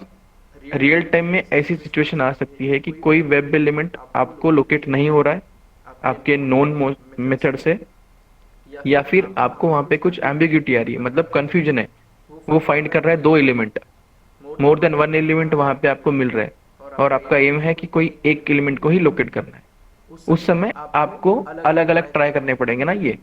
रियल टाइम में ऐसी सिचुएशन आ सकती है कि कोई वेब एलिमेंट आपको लोकेट नहीं हो रहा है आपके नोन मेथड से, या फिर आपको वहां पे कुछ एम्बिग्यूटी आ रही है, मतलब कंफ्यूजन है, वो फाइंड कर रहा है दो element, more than one element वहां पे आपको मिल रहा है, और आपका एम है कि कोई एक एलिमेंट को ही लोकेट करना है। उस समय आपको अलग अलग ट्राई करने पड़ेंगे ना ये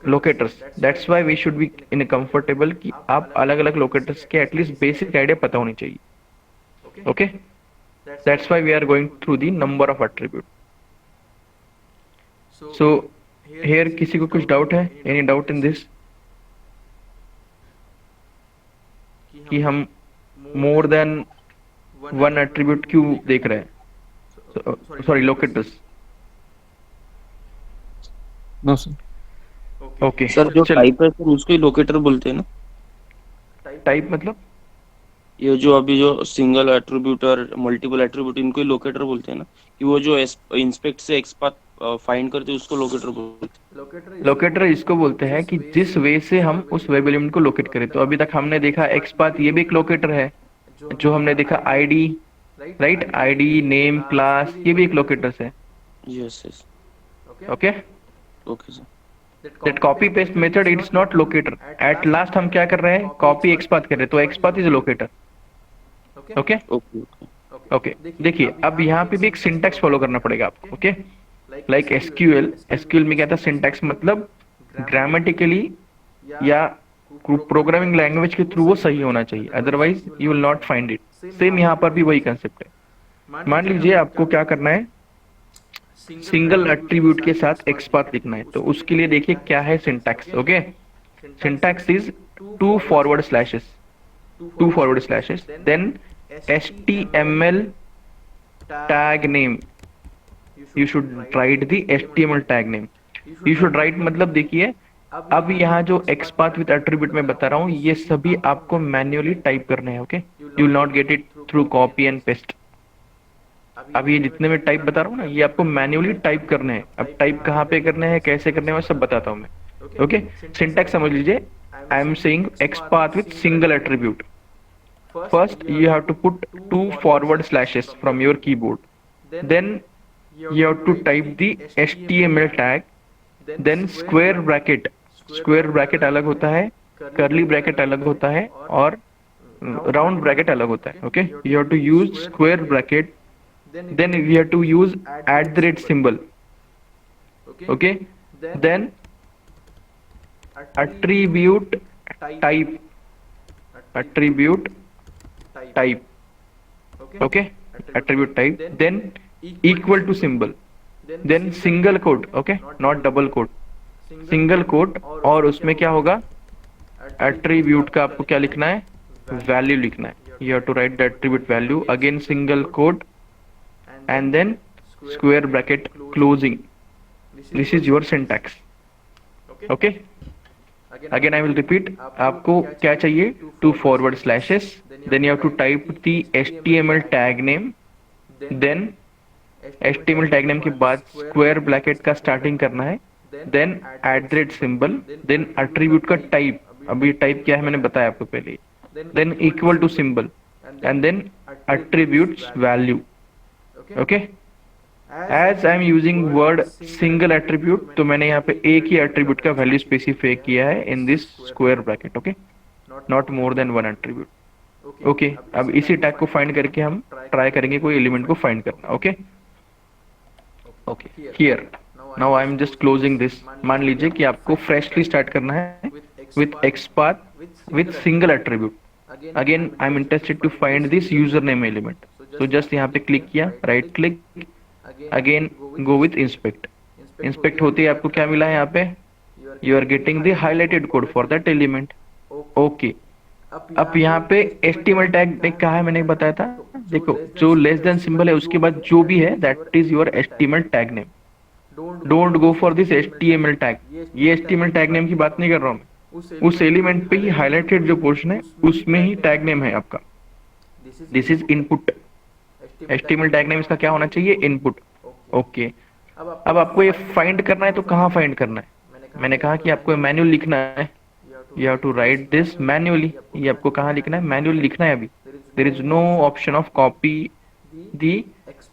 locators. That's why we should be in comfortable कि आप अलग अलग लोकेटर्स के एटलीस्ट बेसिक आइडिया पता होनी चाहिए। Okay, that's why we are going through the number of attribute. So here किसी को कुछ डाउट है? एनी डाउट इन दिस कि हम मोर देन वन एट्रीब्यूट क्यों देख रहे हैं? Sorry, locators. No sir. Okay sir जो चल, टाइप है सर उसको ही लोकेटर बोलते हैं ना? टाइप मतलब ये जो अभी जो सिंगल एट्रीब्यूट और मल्टीपल एट्रीब्यूट इनको ही लोकेटर बोलते हैं ना, कि वो जो इंस्पेक्ट से एक्सपाथ फाइंड करते हैं उसको लोकेटर बोलते हैं। लोकेटर इसको बोलते हैं कि जिस वे से हम उस वेब एलिमेंट को लोकेट करें। तो अभी तक हमने देखा एक्सपाथ, ये भी एक लोकेटर है। जो हमने देखा ID, right, ID, name, class, ये भी एक लोकेटर्स है। Yes yes. Okay, okay sir. That copy paste method it's not locator. At last हम क्या कर रहे हैं? कॉपी एक्सपाथ कर रहे हैं, तो XPath is locator. Okay okay okay. Okay, देखिए अब यहाँ पे भी एक सिंटैक्स फॉलो करना पड़ेगा आपको। ओके, लाइक एसक्यूएल, एसक्यूएल में क्या था? सिंटैक्स मतलब ग्रामेटिकली या प्रोग्रामिंग लैंग्वेज के थ्रू वो सही होना चाहिए, otherwise you will not find it. Same यहाँ पर भी वही कंसेप्ट है। मान लीजिए आपको क्या करना है, सिंगल एट्रीब्यूट के साथ एक्सपाथ लिखना है, तो उसके लिए देखिए क्या है syntax. Okay, syntax is two forward slashes, then HTML tag name, you should write the HTML tag name। you should write मतलब देखिए, अब यहाँ जो एक्सपाथ विद एट्रीब्यूट में बता रहा हूँ, ये सभी आपको मैन्युअली टाइप करने हैं। Okay, you will not get it through copy and paste. अब ये जितने में टाइप बता रहा हूँ ना, ये आपको मैन्युअली टाइप करने हैं। अब टाइप कहाँ पे करने हैं, कैसे करने हैं, सब बताता हूँ मैं। ओके, सिंटैक्स समझ लीजिए। I am saying XPath with single attribute. First, you have to put two forward slashes from your keyboard. Then you have to type the HTML tag. Then square bracket. Square bracket अलग होता है, curly bracket अलग होता है, और round bracket अलग होता है। Okay, you have to use square bracket. Then you have to use @ symbol. Okay, then attribute type. Attribute type, okay, attribute type, then equal to symbol, then single quote, okay, not double quote, single quote, और उसमें क्या होगा? attribute का आपको क्या लिखना है? value लिखना है। you have to write the attribute value, again single quote, and then square bracket closing। this is your syntax। okay, again I will repeat, आपको क्या चाहिए? two forward slashes, then you have to type the HTML tag name, then HTML tag name के बाद square bracket का starting करना है, then @ symbol, then attribute का type, अभी type क्या है मैंने बताया आपको पहले, then equal to symbol, and then attributes value। okay, as I am using word single attribute, तो मैंने यहाँ पे एक ही attribute का value specify किया है in this square bracket। okay, not more than one attribute। Okay, अब इसी टैग को फाइंड करके हम ट्राई करेंगे कोई एलिमेंट को फाइंड करना। Okay okay, here now I am just closing this. मान लीजिए कि आपको फ्रेशली स्टार्ट करना है with xpath with single attribute. Again I am interested to find this user name element, so just यहाँ पे क्लिक किया, right click, again go with inspect. Inspect होते ही आपको क्या मिला है यहाँ पे? You are getting the highlighted code for that element. Okay, अब यहाँ पे HTML टैग ने कहा है, मैंने बताया था, देखो जो लेस देन सिंबल है उसके बाद जो भी है that is your HTML tag name. Don't go for this HTML tag. ये HTML टैग नेम की बात नहीं कर रहा हूँ मैं, उस एलिमेंट पे ही हाईलाइटेड जो पोर्शन है उसमें ही टैग नेम है आपका। This is input. HTML tag name इसका क्या होना चाहिए? इनपुट। ओके, अब आपको ये फाइंड करना है, तो कहाँ फाइंड करना है? मैंने कहा कि आपको मैन्युअल लिखना है। You have to write this manually। ये आपको कहाँ लिखना है? मैन्युअली लिखना है। अभी there is no option of copy the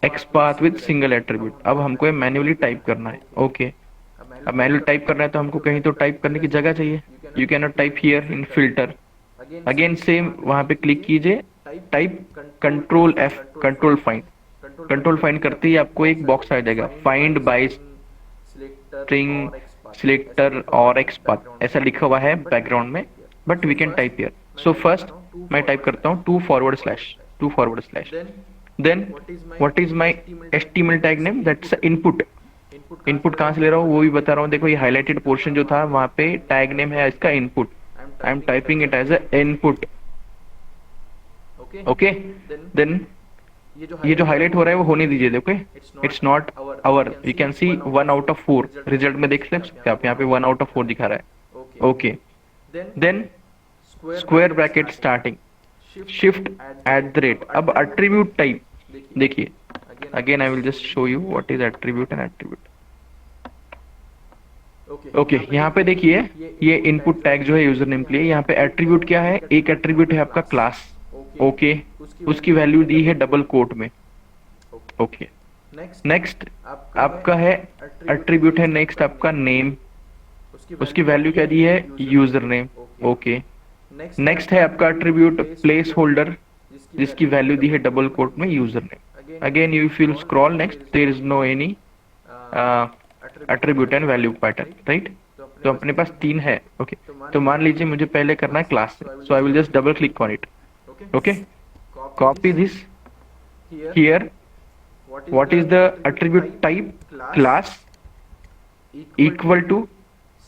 XPath with single attribute. अब हमको ये मैन्युअली टाइप करना है। ओके, अब मैन्युअली टाइप करना है तो हमको कहीं तो टाइप करने की जगह चाहिए। You can not type here in filter. Again same वहां पे क्लिक कीजिए, type control F, control find. Control find करते ही आपको एक बॉक्स आ जाएगा, फाइंड बाय स्ट्रिंग सिलेक्टर और XPath ऐसा लिखा हुआ है बैकग्राउंड में, but we can type here. So first मैं टाइप करता हूँ 2//2//। Then what is my HTML tag name, that's input. Input कहाँ से ले रहा हूँ वो भी बता रहा हूँ। देखो ये हाईलाइटेड पोर्शन जो था वहां पे टैग नेम है इसका input. I am typing it as a input. Okay, then ये जो हाईलाइट हो रहा है वो होने दीजिए। Okay, it's not our, you can see 1/4 result में देख सकते हैं आप, यहाँ पे 1/4 दिखा रहा है। Okay, then square bracket starting shift@। अब एट्रीब्यूट टाइप देखिए, again I will just show you what is attribute and attribute. Okay, यहाँ पे देखिए ये इनपुट टैग जो है यूजर नेम के लिए, यहाँ पे एट्रीब्यूट क्या है, एक एट्रीब्यूट है आपका क्लास। ओके, उसकी वैल्यू दी है डबल कोट में। ओके, नेक्स्ट आपका है एट्रीब्यूट है नेक्स्ट आपका नेम, उसकी वैल्यू क्या दी है, यूजर नेम। ओके, नेक्स्ट है आपका एट्रीब्यूट प्लेस होल्डर, जिसकी वैल्यू दी है डबल कोट में user name. Again you will scroll next, there is no any attribute and value pattern, right. तो अपने पास 3 है। ओके, तो मान लीजिए मुझे पहले करना है क्लास से, so I will just double click on it. Okay, copy this here. What is the attribute type, class equal to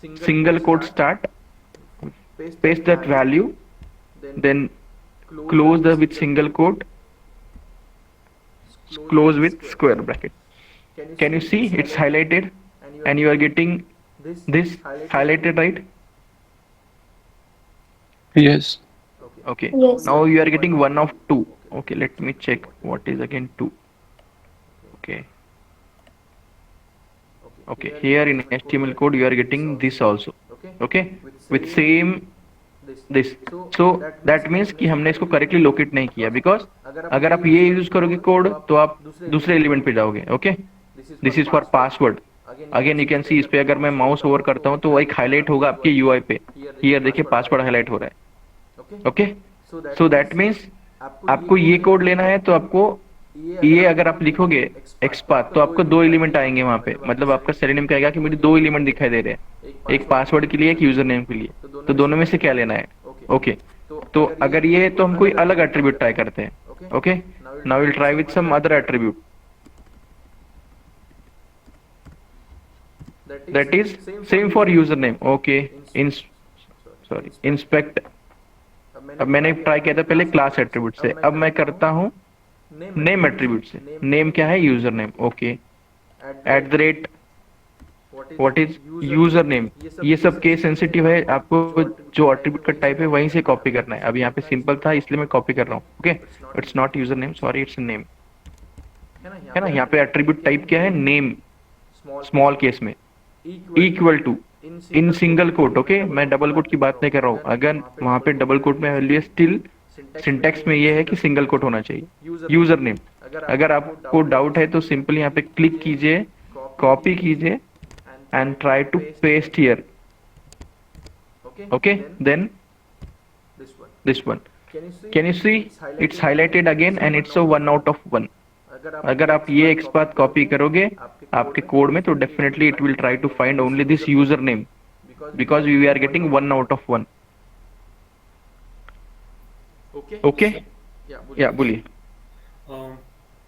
single quote start, paste that value, then close the with single quote, close with square bracket. Can you see it's highlighted and you are getting this highlighted, right? Yes. Okay, Yes. now you are getting 1 of 2. Okay, let me check what is again 2. Okay, okay, here in HTML code you are getting this also। okay, with same this, so that means कि हमने इसको करेक्टली लोकेट नहीं किया, बिकॉज अगर आप ये यूज करोगे कोड तो आप दूसरे एलिमेंट पे जाओगे। Okay, this is for password. Again you can सी इस पे अगर मैं माउस ओवर करता हूँ तो एक हाईलाइट होगा आपके यूआई पे, हियर देखिए पासवर्ड हाईलाइट हो रहा है। ओके, सो दैट मीन्स आपको ये कोड लेना है तो आपको ये अगर आप लिखोगे XPath तो आपको 2 एलिमेंट आएंगे वहां पे, मतलब आपका सेलेनियम कहेगा कि मुझे 2 एलिमेंट दिखाई दे रहे हैं, एक पासवर्ड के लिए एक यूजर नेम के लिए, तो दोनों में से क्या लेना है। ओके, तो अगर ये तो हम कोई अलग एट्रीब्यूट ट्राई करते हैं। Okay, now will try with some other attribute, that is same for user name. Okay, inspect. अब मैंने ट्राई किया था पहले क्लास एट्रीब्यूट से, अब मैं करता हूँ नेम एट्रीब्यूट से। नेम क्या है, user name. Okay, @ what is user name, ये सब केस सेंसिटिव है, आपको जो एट्रीब्यूट का टाइप है वहीं से कॉपी करना है। अब यहाँ पे सिंपल था इसलिए मैं कॉपी कर रहा हूँ। Okay, it's not user name, sorry, it's name, है ना। यहाँ पे एट्रीब्यूट टाइप क्या है, नेम, स्मॉल केस में, equal to in single quote. Okay, मैं डबल कोट की बात नहीं कर रहा हूँ, अगर वहां पे डबल कोट में वैल्यू स्टिल सिंटेक्स में ये है कि सिंगल कोट होना चाहिए। यूजर नेम, अगर आपको डाउट है तो सिंपली यहाँ पे क्लिक कीजिए, कॉपी कीजिए and try to paste here। okay, then this one, can you see it's highlighted again and it's a 1/1। अगर आप ये XPath कॉपी करोगे आपके कोड में तो definitely it will try to find only this user name, because we are getting 1/1। Okay, या बोलिए।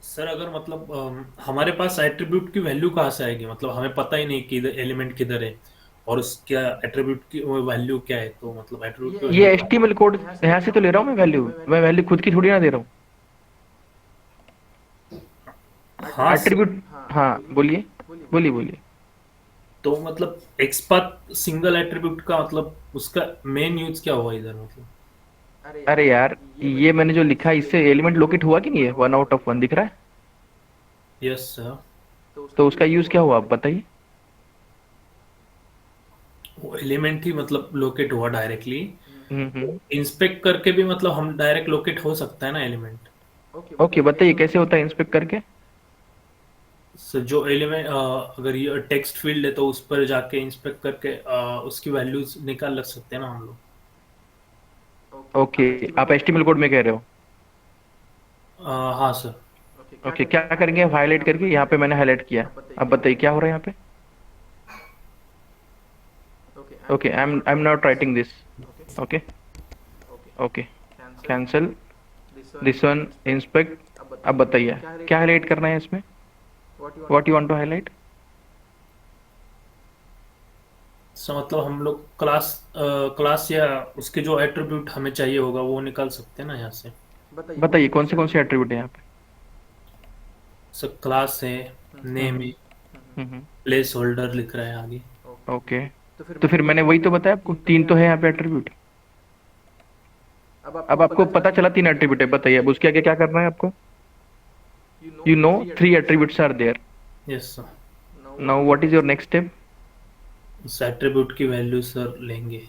सर अगर मतलब हमारे पास एट्रीब्यूट की वैल्यू कहाँ से आएगी, मतलब हमें पता ही नहीं कि एलिमेंट किधर है और उसका एट्रीब्यूट की वैल्यू क्या है, तो मतलब एट्रीब्यूट ये HTML कोड यहाँ से तो ले रहा हूँ मैं वैल्यू खुद की थोड़ी ना दे रहा हूँ। हाँ एट्रीब्यूट, हाँ बोलिए बोलिए। तो मतलब XPath सिंगल एट्रीब्यूट का मतलब उसका मेन यूज क्या हुआ इधर, मतलब अरे यार ये मैंने जो लिखा इससे एलिमेंट लोकेट हुआ कि नहीं है, 1/1 दिख रहा है। यस सर, तो उसका यूज क्या हुआ आप बताइए। वो एलिमेंट ही मतलब लोकेट हुआ डायरेक्टली, इंस्पेक्ट करके भी मतलब हम डायरेक्ट लोकेट हो सकता है ना एलिमेंट। ओके, बताइए कैसे होता है इंस्पेक्ट करके। जो एलिमेंट अगर ये टेक्स्ट फील्ड है तो उस पर जाके इंस्पेक्ट करके उसकी वैल्यूज निकाल लग सकते हैं ना हम लोग। ओके, आप HTML कोड में कह रहे हो। हाँ सर। ओके, क्या करेंगे हाईलाइट करके, यहाँ पे मैंने हाईलाइट किया, अब बताइए क्या हो रहा है यहाँ पे। Okay, I am not writing this. Okay okay, cancel this one, inspect. अब बताइए क्या हाईलाइट करना है इसमें, what you want to highlight. So मतलब हम लोग क्लास या उसके जो एट्रीब्यूट हमें चाहिए होगा वो निकाल सकते हैं ना यहाँ से। बताइए कौन से एट्रीब्यूट है यहाँ पे। सर क्लास है, नेम है, प्लेस होल्डर लिख रहा है आगे। ओके, तो फिर मैंने वही तो बताया आपको, 3 तो है यहाँ पे एट्रीब्यूट। अब आपको पता चला 3 एट्रीब्यूट है, बताइए अब उसके आगे क्या करना है आपको। You know 3 attributes are there. Yes sir. Now what is your next step. उस एट्रीब्यूट की वैल्यू सर लेंगे,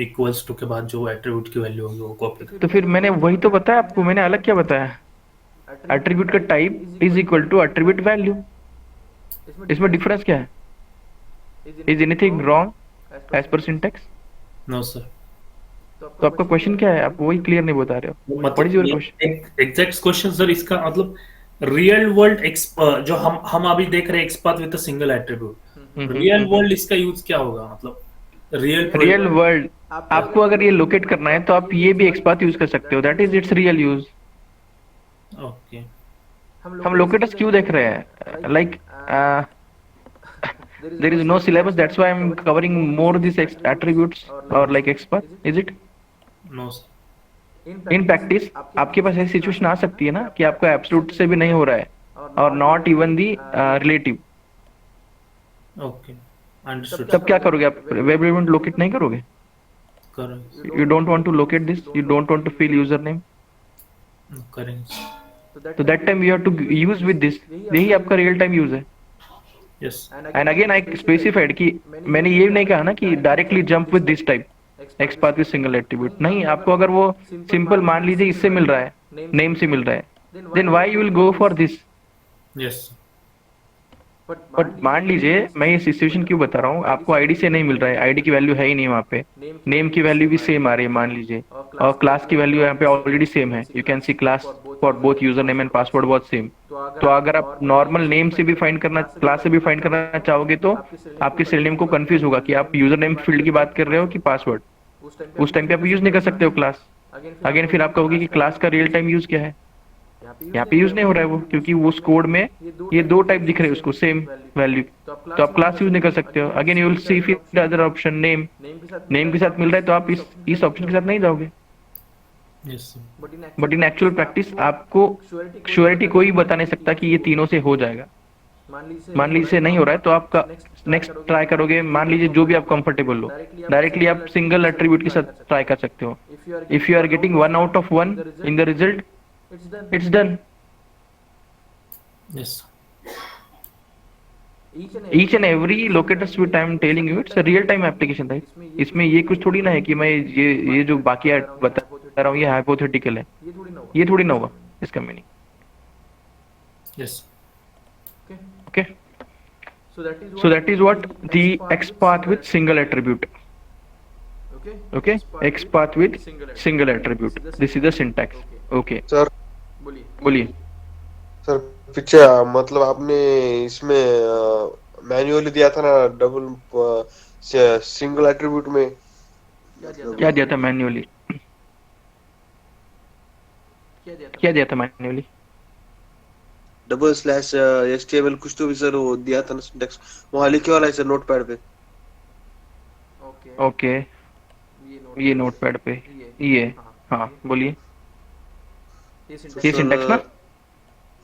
इक्वल्स टू के बाद जो एट्रीब्यूट की वैल्यू होगी वो कॉपी तो फिर मैंने वही तो बताया आपको, मैंने अलग क्या बताया। एट्रीब्यूट का type is equal to attribute value. इसमें डिफरेंस क्या है। Is anything wrong as per syntax. No sir. तो आपका क्वेश्चन क्या है, आप वही क्लियर नहीं बता रहे हो। What is your question. Exact question sir इसका मतलब रियल वर्ल्ड जो हम अभी देख रहे हैं XPath with a single attribute, real world इसका यूज क्या होगा, मतलब रियल वर्ल्ड आपको अगर ये लोकेट करना है तो आप ये भी एक्सपाथ यूज कर सकते हो, that is it's real use. Okay. हम लोकेटर्स क्यों देख रहे हैं, like there is no syllabus, that's why I'm covering more these attributes or like XPath, is it? No sir. In practice आपके पास ऐसी सिचुएशन आ सकती है ना कि आपका एब्सोल्यूट से भी नहीं हो रहा है और not even the relative. Okay, understood. तब क्या करोगे आप, वेब एलिमेंट लोकेट नहीं करोगे। करेंगे। You don't want to locate this, you don't want to fill username, करेंगे। तो that time you have to use with this, यही आपका रियल टाइम यूज है। Yes. And again I specified कि मैंने ये नहीं कहा ना कि directly jump with this type XPath with single attribute, नहीं। आपको अगर वो सिंपल मान लीजिए इससे मिल रहा है, नेम से मिल रहा है, then why you will go for this. Yes. But मान लीजिए, मैं ये सिचुएशन क्यों बता रहा हूँ, आपको आईडी से नहीं मिल रहा है, आईडी की वैल्यू है ही नहीं वहाँ पे, नेम की वैल्यू भी सेम आ रही है मान लीजिए, और क्लास की वैल्यू यहाँ पे ऑलरेडी सेम है। You can C class for both user name and password बहुत सेम। तो अगर आप नॉर्मल नेम से भी फाइंड करना, क्लास से भी फाइंड करना चाहोगे तो आपके सेल नेम को कंफ्यूज होगा कि आप यूजर नेम फील्ड की बात कर रहे हो कि पासवर्ड। उस टाइम पे आप यूज नहीं कर सकते हो क्लास। अगेन फिर आप कहोगे कि क्लास का रियल टाइम यूज क्या है, यहाँ पे यूज नहीं हो रहा है वो, क्योंकि वो कोड में ये 2 टाइप दिख रहे हैं उसको सेम वैल्यू, तो आप क्लास यूज नहीं कर सकते हो। अगेन यू विल सी फिर अदर ऑप्शन नेम, नेम के साथ मिल रहा है तो आप इस ऑप्शन के साथ नहीं जाओगे। Yes. But in actual practice आपको श्योरिटी कोई बता नहीं सकता कि ये तीनों से हो जाएगा। मान लीजिए नहीं हो रहा है तो आपका नेक्स्ट ट्राई करोगे, मान लीजिए जो भी आप कंफर्टेबल हो, डायरेक्टली आप सिंगल एट्रीब्यूट के साथ ट्राई कर सकते हो। If you are getting 1 out of 1 in the result, it's done. Yes. Each and every locator suite I'm telling you, it's a real time application, right? इसमें ये कुछ थोड़ी ना है कि मैं ये जो बाकी बता रहा हूँ ये हाइपोथेटिकल है, ये थोड़ी ना होगा इसका meaning. Yes. Okay. So that is what the XPath with single attribute. Okay, XPath with single attribute. This is the syntax. Okay. Sir बोलिए। सर पीछे मतलब आपने इसमें मैन्युअली दिया था ना डबल सिंगल एट्रीब्यूट में, क्या दिया था मैन्युअली, क्या दिया था मैन्युअली। डबल स्लैश HTML कुछ तो भी सर वो दिया था ना सिंटैक्स, वहाँ लिखे वाला है सर नोटपैड पे। ओके, ये नोटपैड पे ये, हाँ बोलिए। ये सिंटैक्स ना।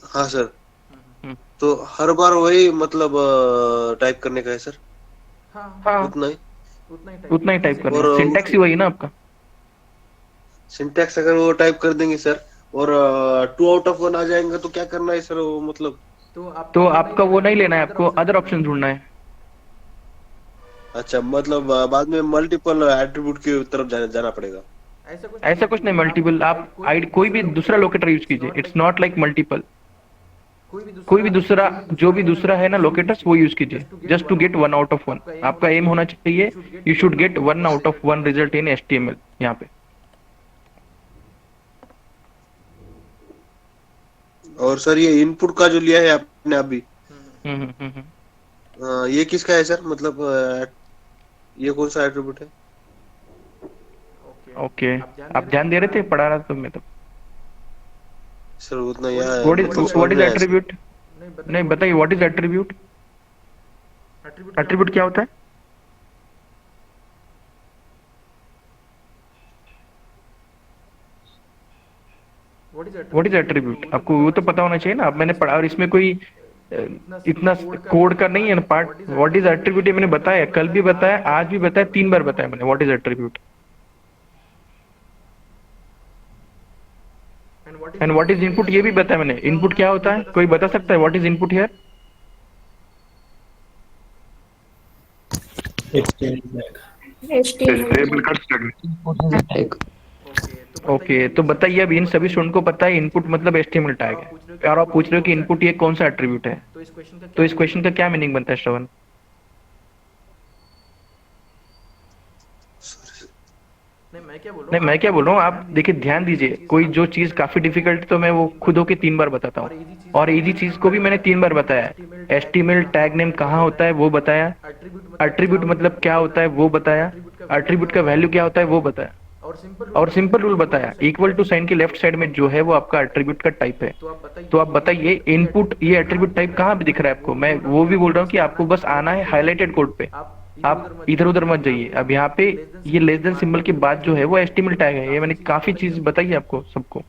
हाँ सर, तो हर बार वही मतलब टाइप करने का है सर। हाँ, उतना ही टाइप करना और है, सिंटैक्स ही वही ना आपका। सिंटैक्स अगर वो टाइप कर देंगे सर और 2 आउट ऑफ 1 आ जाएंगे तो क्या करना है सर, वो मतलब तो आपका वो नहीं लेना है, आपको अदर ऑप्शन ढूंढना है। अच्छा मतलब बाद में मल्टीपल एट्रीब्यूट की तरफ जाना पड़ेगा। ऐसा कुछ नहीं मल्टीपल, आप आईडी कोई भी दूसरा लोकेटर यूज कीजिए, इट्स नॉट लाइक मल्टीपल। कोई भी दूसरा, जो भी दूसरा है ना लोकेटर्स, वो यूज कीजिए just to get 1 out of 1। आपका एम होना चाहिए you should get 1 out of 1 result in HTML यहाँ पे। और सर ये इनपुट का जो लिया है आपने अभी, हम्म। ये किसका है सर? मतलब ये कौन सा एट्रीब्यूट है? ओके, आप ध्यान दे रहे थे, पढ़ा रहा था मैं तब। सर उतना यहाँ व्हाट मतलब इज समझ व्हाट इज में आया सर। एट्रीब्यूट? नहीं बताइए, व्हाट इज एट्रीब्यूट? एट्रीब्यूट क्या होता है? What is attribute? आपको वो तो पता होना चाहिए ना। अब मैंने पढ़ा, और इसमें कोई इतना कोड का नहीं है ना पार्ट। व्हाट इज एट्रीब्यूट ये मैंने बताया, कल भी बताया, आज भी बताया, 3 बार बताया मैंने what is attribute. And what is input ये भी बताया मैंने। इनपुट क्या होता है, कोई बता सकता है what is input here? HTML okay, तो बताइए, अब इन सभी स्टूडेंट को पता है इनपुट मतलब HTML टैग है, और आप पूछ रहे हो कि इनपुट ये कौन सा एट्रीब्यूट है। तो इस क्वेश्चन का क्या मीनिंग बनता है श्रवण? नहीं, मैं क्या बोल रहा हूँ, आप देखिए ध्यान दीजिए। कोई जो चीज काफी डिफिकल्ट तो मैं वो खुद होके 3 बार बताता हूँ, और इजी चीज को भी मैंने 3 बार बताया। HTML टैग नेम कहाँ होता है वो बताया, एट्रीब्यूट मतलब क्या होता है वो बताया, एट्रीब्यूट का वैल्यू क्या होता है वो बताया, और सिंपल रूल बताया। इक्वल टू साइन के लेफ्ट साइड में जो है वो आपका एट्रीब्यूट का टाइप है। तो आप बताइए इनपुट ये एट्रीब्यूट टाइप कहाँ पे दिख रहा है आपको? मैं वो भी बोल रहा हूँ कि आपको बस आना है हाईलाइटेड कोड पे, आप इधर उधर मत जाइए। अब यहाँ पे ये लेस देन सिंबल के बाद जो है वो HTML टैग है। ये मैंने काफी चीज बताई आपको सबको।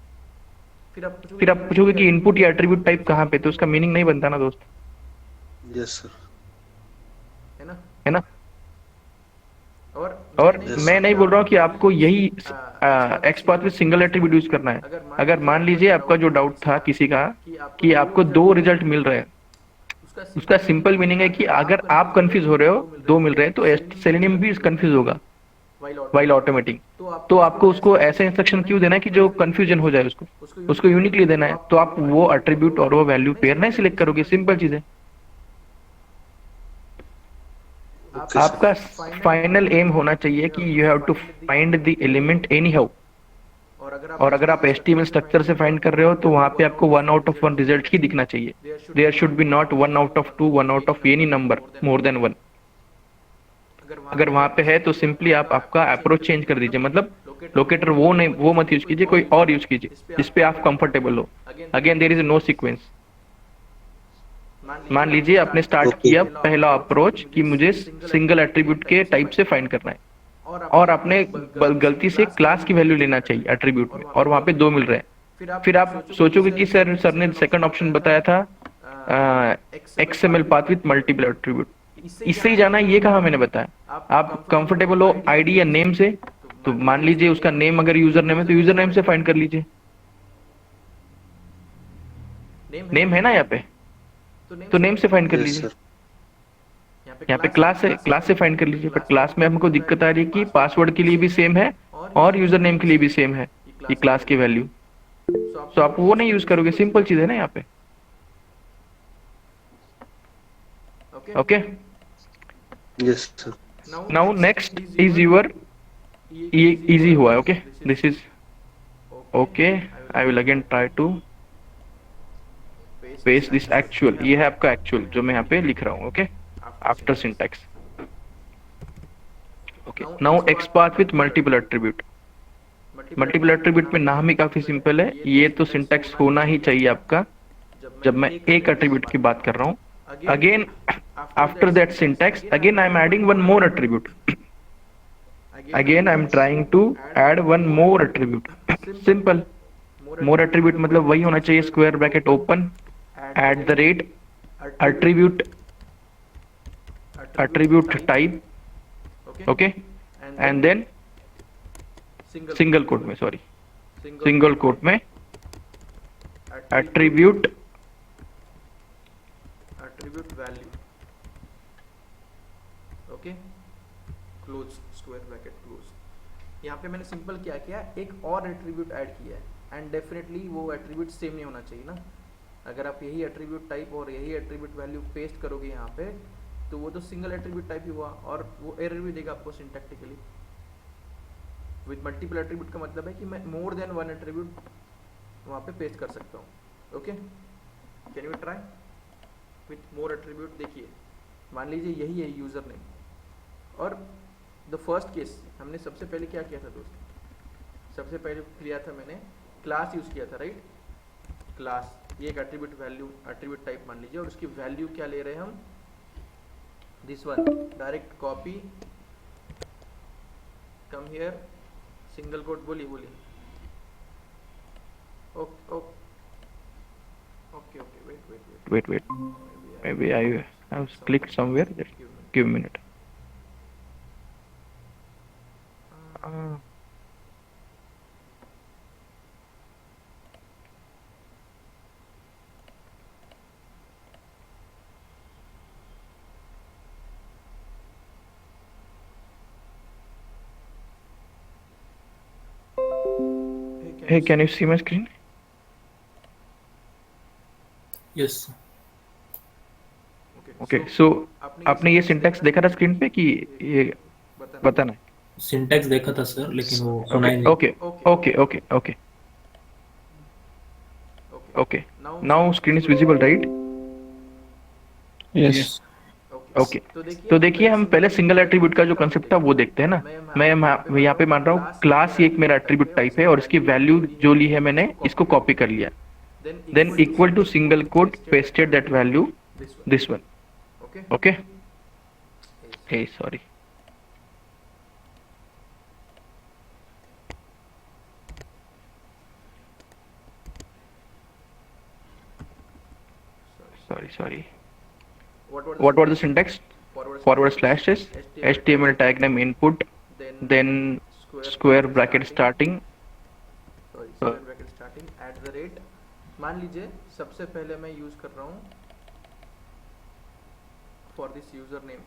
फिर आप पूछोगे कि इनपुट या एट्रीब्यूट टाइप कहाँ पे, तो उसका मीनिंग नहीं बनता ना दोस्त, यस सर। है ना। और मैं नहीं बोल रहा हूँ कि आपको यही XPath with single attribute use करना है। अगर मान लीजिए आपका जो डाउट था किसी का कि आपको 2 रिजल्ट मिल रहे हैं, उसका सिंपल मीनिंग है कि अगर आप कंफ्यूज हो रहे हो, 2 मिल रहे हैं, तो सेलेनियम भी कंफ्यूज होगा वाइल ऑटोमेटिंग। तो आपको उसको ऐसे इंस्ट्रक्शन क्यों देना है कि जो कंफ्यूजन हो जाए, उसको यूनिकली देना है। तो आप वो एट्रीब्यूट और वो वैल्यू पेयर नहीं सिलेक्ट करोगे, सिंपल चीज है। आपका फाइनल एम होना चाहिए कि you have to find the element anyhow. और अगर आप HTML स्ट्रक्चर से फाइंड कर रहे हो तो वहां पे आपको 1 आउट ऑफ 1 रिजल्ट ही दिखना चाहिए। There should be not 1 out of 2, 1 out of any number more than 1। अगर वहां पे है तो सिंपली आप आपका अप्रोच चेंज कर दीजिए, मतलब लोकेटर वो नहीं, वो मत यूज कीजिए, कोई और यूज कीजिए जिस पे आप कंफर्टेबल हो। Again there is no sequence. मान लीजिए आपने स्टार्ट किया पहला अप्रोच कि मुझे सिंगल एट्रीब्यूट के टाइप से फाइंड करना है, और आपने गलती से क्लास की वैल्यू लेना चाहिए एट्रीब्यूट में, और वहां पे 2 मिल रहे हैं। फिर आप सोचोगे कि सर ने सेकंड ऑप्शन बताया था XML path with multiple attribute, इससे ही जाना है, ये कहा मैंने बताया। आप कंफर्टेबल हो आईडी या नेम से, तो मान लीजिए उसका नेम अगर यूजर नेम है तो यूजर नेम से फाइंड कर लीजिए। नेम है ना यहाँ पे, तो नेम से फाइंड कर यस लीजिए। सर। यहाँ पे क्लास है, क्लास से फाइंड कर लीजिए। पर क्लास में हमको दिक्कत आ रही है कि पासवर्ड के लिए भी सेम है और यूजर नेम के लिए भी सेम है ये क्लास की वैल्यू। तो आप वो नहीं यूज करोगे, सिंपल चीज है ना यहाँ पे। Okay, yes sir. Now next is your, ये इजी हुआ है। Okay, this is okay. I will again try to paste this actual. ये है आपका एक्चुअल जो मैं यहाँ पे लिख रहा हूँ। Okay, after syntax. Okay, now XPath with multiple attribute. Multiple attribute में नाम ही काफी सिंपल है। ये तो सिंटैक्स होना ही चाहिए आपका जब मैं एक एट्रीब्यूट की बात कर रहा हूँ। Again after that syntax, again I am adding one more attribute. Again I am trying to add one more attribute. Simple. More attribute मतलब वही होना चाहिए, square bracket open, @ attribute type, okay, and then single quote में, sorry, single quote में attribute value, okay, पे मैंने सिंपल क्या किया, एक और एट्रीब्यूट ऐड किया है, एंड डेफिनेटली वो एट्रीब्यूट सेम नहीं होना चाहिए ना। अगर आप यही एट्रीब्यूट टाइप और यही एट्रीब्यूट वैल्यू पेस्ट करोगे यहाँ पे, तो वो तो सिंगल एट्रीब्यूट टाइप ही हुआ और वो एरर भी देगा आपको सिंटैक्टिकली। विद मल्टीपल एट्रीब्यूट का मतलब है कि मैं मोर देन वन एट्रीब्यूट वहाँ पे पेस्ट कर सकता हूँ। Okay, can you try with more attribute? देखिए मान लीजिए यही है यूजर नेम, और द फर्स्ट केस हमने सबसे पहले क्या किया था दोस्त, सबसे पहले किया था मैंने क्लास यूज किया था, राइट? क्लास, ये एक एट्रीब्यूट वैल्यू एट्रीब्यूट टाइप मान लीजिए, और उसकी वैल्यू क्या ले रहे हैं हम, this one, direct copy, come here, single quote, बोलिए बोलिए, okay okay okay, Wait. Maybe I have clicked somewhere. Just give a minute. Hey, can you see my screen? Yes Okay, so आपने ये सिंटैक्स देखा था स्क्रीन पे कि ये बताना है? सिंटैक्स देखा था सर, लेकिन वो सुना ही Okay, नहीं। okay. Now screen is visible, right? Yes. Okay, तो देखिए हम पहले सिंगल एट्रीब्यूट का जो कंसेप्ट था वो देखते हैं ना। मैं यहाँ पे मान रहा हूँ क्लास एक मेरा एट्रीब्यूट टाइप है और इसकी वैल्यू जो ली है मैंने इसको कॉपी कर लिया, then equal to single quote pasted that value this one. Okay, hey sorry, sorry. What was the syntax? Forward slashes, HTML tag name input, then square bracket starting. Square bracket starting at the rate, मान लीजिए सबसे पहले मैं यूज कर रहा हूँ फॉर दिस यूजर नेम,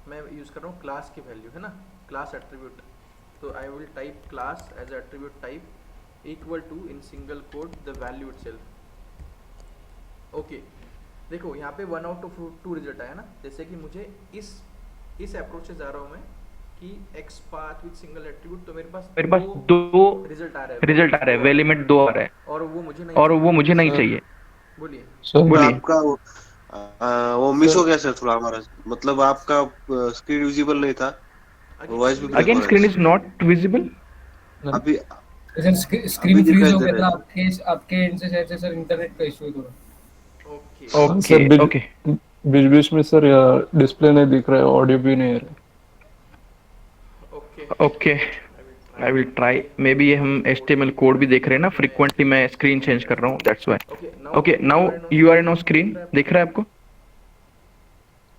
मैं यूज कर रहा हूँ क्लास की वैल्यू, है ना, क्लास एट्रीब्यूट। तो I will type class as attribute type equal to in single quote the value itself. Okay, देखो यहाँ पे 1 आउट ऑफ 2 रिजल्ट आया ना, जैसे कि मुझे इस अप्रोच से जा रहा हूँ मैं कि x path with single attribute, तो मेरे पास दो रिजल्ट आ रहा है, एलिमेंट 2 आ रहा है और वो मुझे नहीं चाहिए। बोलिए बोलिए। आपका वो मिस हो गया सर थोड़ा हमारा, मतलब आपका स्क्रीन विजिबल नहीं था, वॉइस भी again screen is not visible. अभी सर स्क्रीन फ्रीज हो गया था आपके एंड से, शायद से सर इंटरनेट का इशू है थोड़ा। ओके, बीच में सर डिस्प्ले नहीं दिख रहा है, ऑडियो भी नहीं आ रहा है। Okay, I will try. May be ये हम HTML कोड भी देख रहे हैं ना, फ्रीक्वेंटली मैं स्क्रीन चेंज कर रहा हूँ, that's why. Okay, now you are in on screen, दिख रहा है आपको?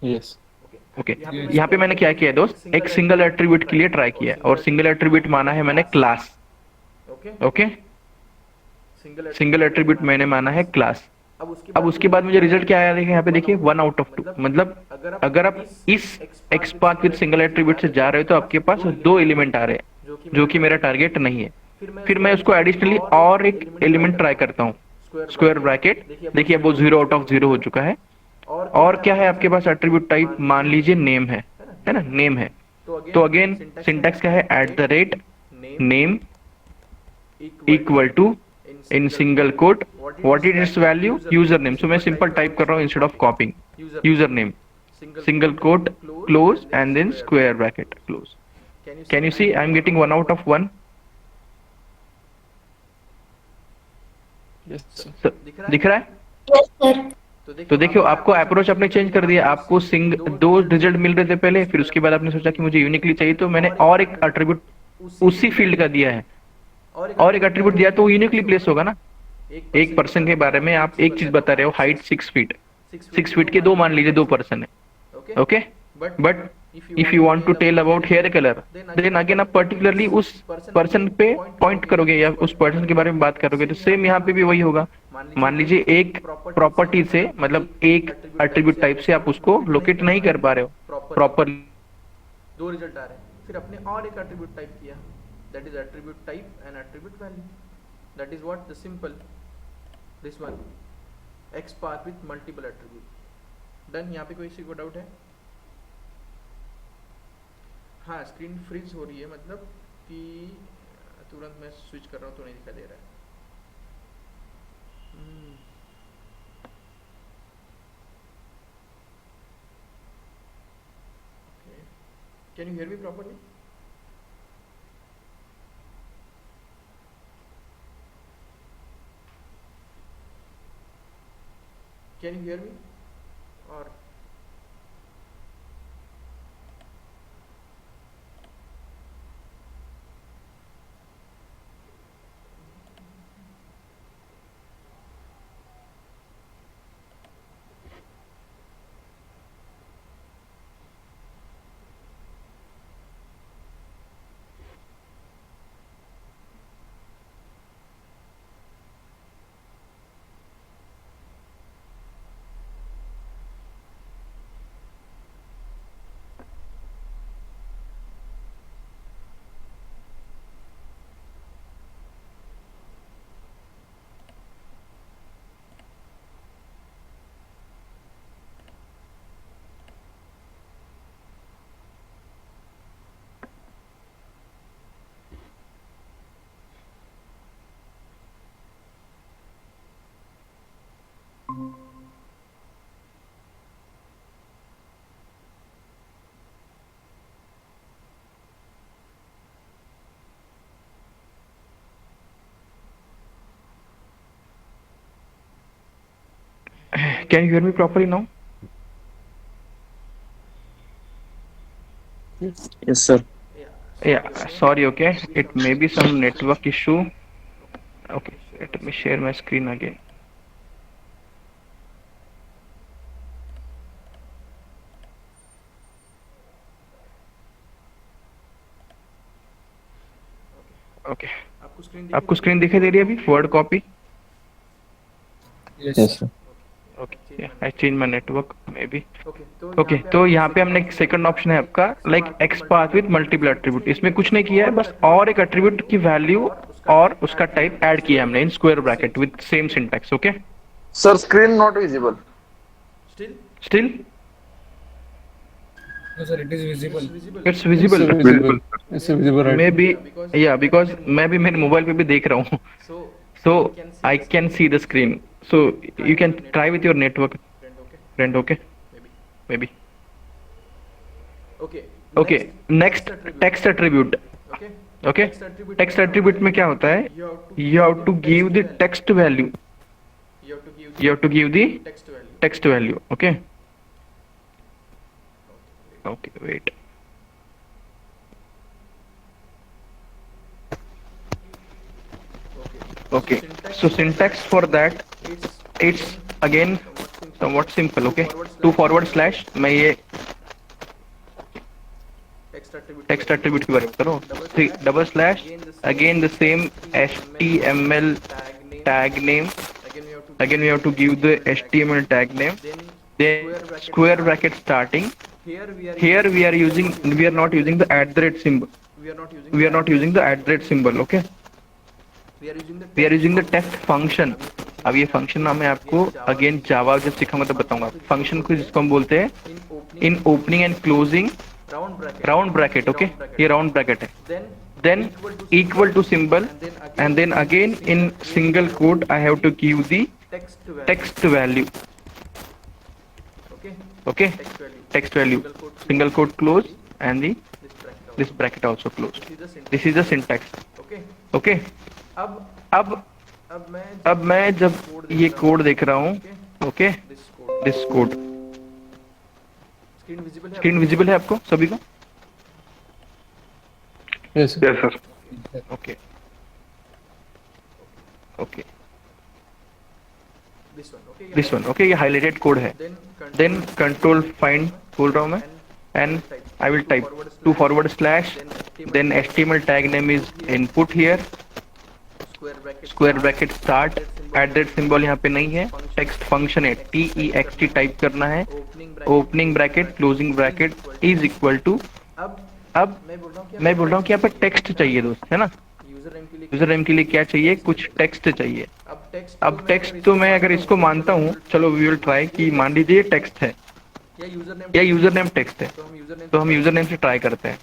यस। ओके, यहाँ पे मैंने क्या किया है दोस्त, एक सिंगल एट्रीब्यूट के लिए ट्राई किया है, और सिंगल एट्रीब्यूट माना है मैंने क्लास। ओके, सिंगल एट्रीब्यूट मैंने माना है क्लास। अब उसके बाद मुझे रिजल्ट क्या आया, देखिए यहाँ पे देखिए 1 आउट ऑफ 2, मतलब अगर आप इस x path with single attribute से जा रहे हो तो आपके पास 2 एलिमेंट आ रहे हैं, जो कि मेरा टारगेट नहीं है। फिर मैं उसको एडिशनली और एक एलिमेंट ट्राई करता हूँ, स्क्वायर ब्रैकेट, देखिए अब वो 0 आउट ऑफ 0 हो चुका है। और क्या है आपके पास एट्रीब्यूट टाइप, मान लीजिए नेम है ना, नेम है। तो अगेन सिंटैक्स क्या है, at the rate name equal to in single quote what is its value, user name. So मैं सिंपल टाइप कर रहा हूँ instead of copying, user name single quote close and then square bracket close. Can you see I am getting 1 out of 1? दिख रहा है? तो देखियो आपको अप्रोच आपने चेंज कर दिया, आपको 2 रिजल्ट मिल रहे थे पहले, फिर उसके बाद आपने सोचा कि मुझे यूनिकली चाहिए, तो मैंने और एक एट्रीब्यूट उसी फील्ड का दिया है, और एक एट्रीब्यूट दिया तो वो यूनिकली प्लेस होगा ना। एक पर्सन के बारे में आप एक चीज बता रहे हो, हाइट 6 फीट, 6 फीट के 2 मान लीजिए 2 पर्सन है। Okay, but if you want to tell about hair colour, then again आप पर्टिकुलरली उस पर्सन पे पॉइंट करोगे या उस पर्सन के बारे में बात करोगे। तो सेम यहाँ पे भी वही होगा, मान लीजिए एक प्रॉपर्टी से, मतलब एक एट्रीब्यूट टाइप से आप उसको लोकेट नहीं कर पा रहे हो प्रॉपर, 2 रिजल्ट आ रहे हैं, फिर अपने और एक एट्रीब्यूट टाइप किया, that is attribute type and attribute value, that is what the simple this one X path with multiple attribute. Done. यहाँ पे कोई किसी को डाउट है? हाँ, स्क्रीन फ्रीज हो रही है, मतलब कि तुरंत मैं स्विच कर रहा हूँ तो नहीं दिखाई दे रहा है। Can you hear me properly? Can you hear मी? और can you hear me properly now? Yes, sir. Yeah, sorry, okay. It may be some network issue. Okay, let me share my screen again. Okay. आपको स्क्रीन दिखाई दे रही है अभी? Word copy? Yes. Yes, sir. Okay, I change my network may be. Okay, तो यहाँ पे हमने एक सेकंड ऑप्शन है आपका, like x path with multiple attribute. इसमें कुछ नहीं किया है, बस और एक एट्रीब्यूट की वैल्यू और उसका टाइप ऐड किया हमने in square bracket with same syntax. Okay Sir, screen not visible. Still No, sir, it is visible. It's visible It's visible right may be, या बिकॉज मैं भी मेरे मोबाइल पे भी देख रहा हूँ, so I can see the screen, so you can try with your network friend. Okay, maybe. Okay, next text attribute. Okay, text attribute में क्या होता है? You have to give the text value. You have to give the text value. Okay, wait. Okay, so syntax for that, it's again somewhat simple. Okay, 2 forward slash, मैं ये text attribute की बात करो, 3 double slash, again the same HTML tag name, again we have to give the HTML tag name, then square bracket starting. Here we are not using the @ symbol. We are not using the @ symbol. Okay, we are using the text function. अब ये फंक्शन नाम है, आपको अगेन जावा जब सिखाऊंगा तब बताऊंगा। फंक्शन को जिसको हम बोलते हैं in opening and closing round bracket. Okay, ये राउंड ब्रैकेट है, then equal to symbol, and then again in single quote I have to give the text value. Okay, text value, single quote close and this bracket also closed. This is the syntax. Okay, अब मैं जब ये कोड देख रहा हूँ, okay, this code, screen visible है आपको सभी को? Yes, sir. Yes, sir. Okay, this one. Okay, ये हाईलाइटेड कोड है। देन कंट्रोल फाइंड बोल रहा हूँ मैं, and I will type 2 forward slash, then HTML tag name is input here, square bracket start, @ symbol यहाँ पे नहीं है, text function है text टाइप करना है, opening bracket closing bracket is equal to, अब मैं बोल रहा हूँ कि यहाँ पे टेक्स्ट चाहिए दोस्त, है ना। यूजर नेम के लिए क्या चाहिए, कुछ टेक्स्ट चाहिए। अब टेक्स्ट तो मैं अगर इसको मानता हूँ, चलो वी विल ट्राई कि मान लीजिए टेक्स्ट है या यूजर नेम टेक्स्ट है, तो हम यूजर नेम से ट्राई करते हैं।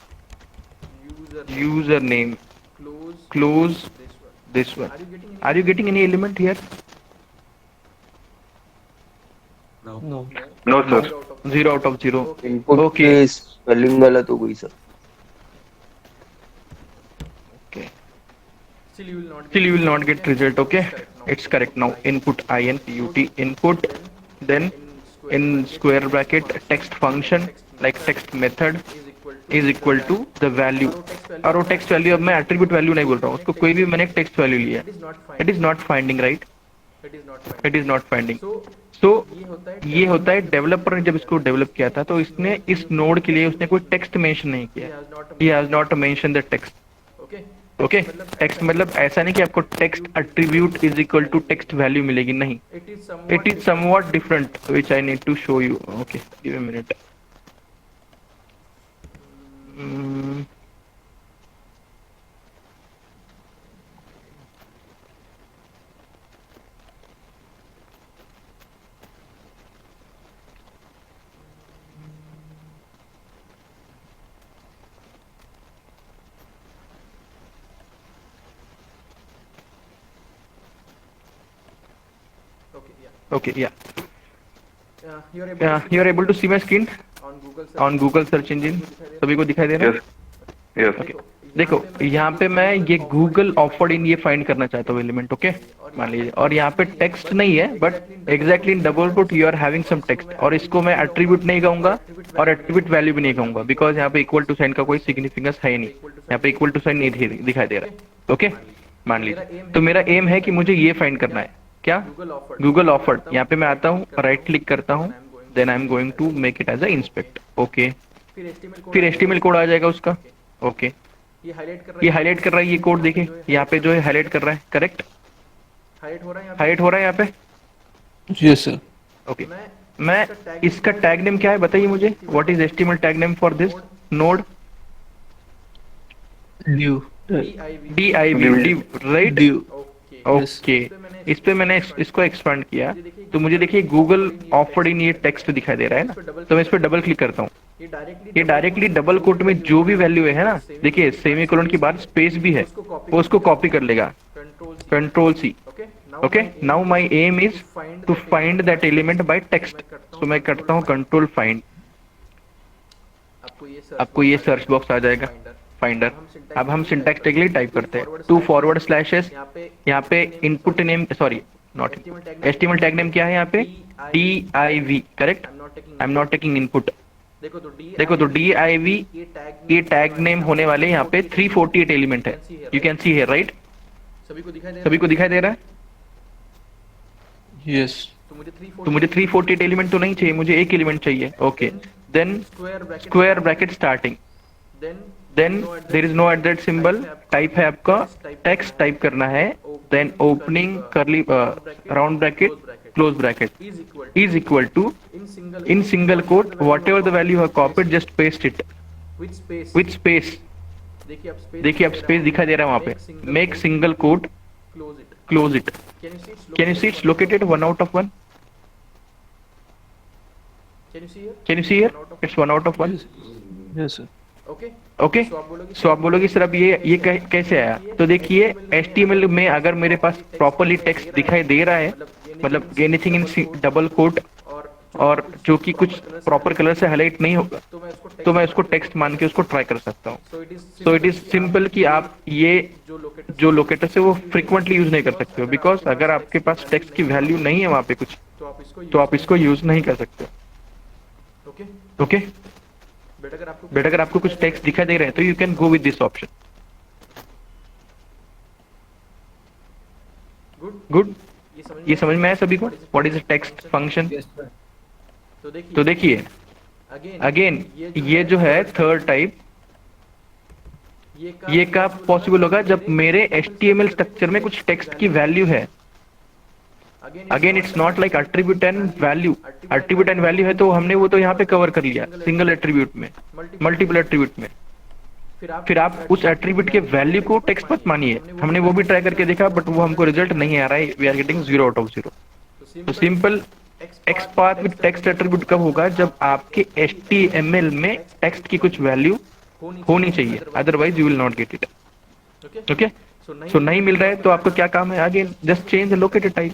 User name close this one. Are you getting any element here? No no sir. 0 out of 0। Input Okay. के स्पेलिंग गलत हो गई sir. Okay. Still you will not get result. Okay, it's correct now. Input input input, then in square bracket text function like text method is equal to the value। और वो text value, अब मैं attribute value नहीं बोल रहा हूँ उसको, कोई भी मैंने text value लिया, it is not finding, right? It is not finding। so ये होता है डेवलपर ने जब इसको डेवलप किया था तो इसने इस नोड के लिए उसने कोई टेक्स्ट मेंशन नहीं किया। he has not mentioned the text। Okay, text मतलब ऐसा नहीं कि आपको text attribute is equal to text value मिलेगी, नहीं। It is somewhat different which I need to show you. Okay, give a minute. Okay, yeah. You are able to see my screen on Google search engine। सभी को दिखाई दे रहा है? यस। Okay. देखो यहाँ पे मैं ये गूगल ऑफर्ड इन ये फाइंड करना चाहता हूँ एलिमेंट। ओके, मान लीजिए, और यहाँ पे टेक्स्ट नहीं है but exactly in double quote you are having some text, और इसको मैं एट्रीब्यूट नहीं कहूंगा और एट्रीब्यूट वैल्यू भी नहीं कहूंगा बिकॉज यहाँ पे इक्वल टू साइन का कोई सिग्निफिकेंस है ही नहीं। यहाँ पे इक्वल टू साइन नहीं दिखाई दे रहा है। ओके, मान लीजिए, तो मेरा एम है कि मुझे ये फाइंड करना है, क्या, गूगल ऑफर्ड। यहाँ पे मैं आता हूँ, राइट क्लिक करता हूँ, then I am going to make it as a inspect. Okay, फिर HTML कोड आ जाएगा उसका। ओके, ये हाईलाइट कर रहा है, ये कोड देखिए यहाँ पे जो है हाईलाइट कर रहा है, करेक्ट, हाईलाइट हो रहा है यहाँ पे। Yes sir. ओके, मैं इसका टैग नेम क्या है बताइए मुझे, what is HTML tag name for this node? Due div, right? Due. Okay, इस पे मैंने इसको एक्सपांड किया तो मुझे देखिए गूगल ऑफर्ड इन ये टेक्स्ट दिखाई दे रहा है ना, तो मैं इस पे डबल क्लिक करता हूँ। ये डायरेक्टली डबल कोट में जो भी वैल्यू है ना, देखिए सेमीकोलन के बाद स्पेस भी है, वो उसको कॉपी कर लेगा, control C। Okay, now my aim is to find that element by text, so मैं करता हूँ कंट्रोल फाइंड। आपको ये सर्च बॉक्स आ जाएगा, फाइंडर। अब हम सिंटैक्स के लिए टाइप करते हैं 2 फॉरवर्ड स्लैशेस, यहाँ पे input name, sorry not HTML tag name क्या है यहाँ पे, div, correct, I am not taking input. देखो तो div ये टैग नेम होने वाले यहाँ पे 348 एलिमेंट है, यू कैन सी है, राइट? सभी को दिखाई दे रहा है? यस। तो मुझे 348 एलिमेंट तो नहीं चाहिए, मुझे एक एलिमेंट चाहिए। Okay, then square bracket starting, then there is no @ symbol, type है आपका टेक्स्ट टाइप करना है, then opening curly round bracket close bracket is equal to in single quote whatever the value have copied just paste it with space. देखिए अब स्पेस दिखाई दे रहा है वहां पे, make single quote close it. Can you see it's located 1 out of 1? Can you C here it's 1 out of 1? Yes sir. Okay, so आप बोलोगे सर अब ये कैसे आया? तो देखिए HTML में अगर मेरे पास प्रॉपरली टेक्स्ट दिखाई दे रहा है, मतलब एनीथिंग इन डबल कोट और जो कि कुछ प्रॉपर कलर से हाईलाइट नहीं होगा, तो मैं उसको टेक्स्ट मान के उसको ट्राई कर सकता हूँ। सो इट इज सिंपल कि आप ये जो लोकेटर से वो फ्रिक्वेंटली यूज नहीं कर सकते हो, बिकॉज अगर आपके पास टेक्स्ट की वैल्यू नहीं है वहां पे कुछ, तो आप इसको यूज नहीं कर सकते। ओके, बट अगर आपको कुछ टेक्स्ट दिखाई दे रहे हैं तो you can go with this option. Good, ये समझ में आया सभी को, what is a text function? तो देखिए अगेन ये जो है थर्ड टाइप, ये कब पॉसिबल होगा जब मेरे HTML स्ट्रक्चर में कुछ टेक्स्ट की वैल्यू है। Again it's not like attribute and value, attribute and value है तो हमने वो तो यहाँ पे कवर कर लिया सिंगल एट्रीब्यूट में, मल्टीपल एट्रीब्यूट में। फिर आप उस एट्रीब्यूट के वैल्यू को टेक्स्ट मत मानिए, हमने वो भी ट्राई करके देखा बट वो हमको रिजल्ट नहीं आ रहा है, वी आर गेटिंग 0/0। तो simple XPath with text attribute कब होगा, जब आपके HTML में टेक्स्ट की कुछ वैल्यू होनी चाहिए, otherwise you will not get it. Okay, so नहीं मिल रहा है तो आपको क्या काम है, आगे just change the located type.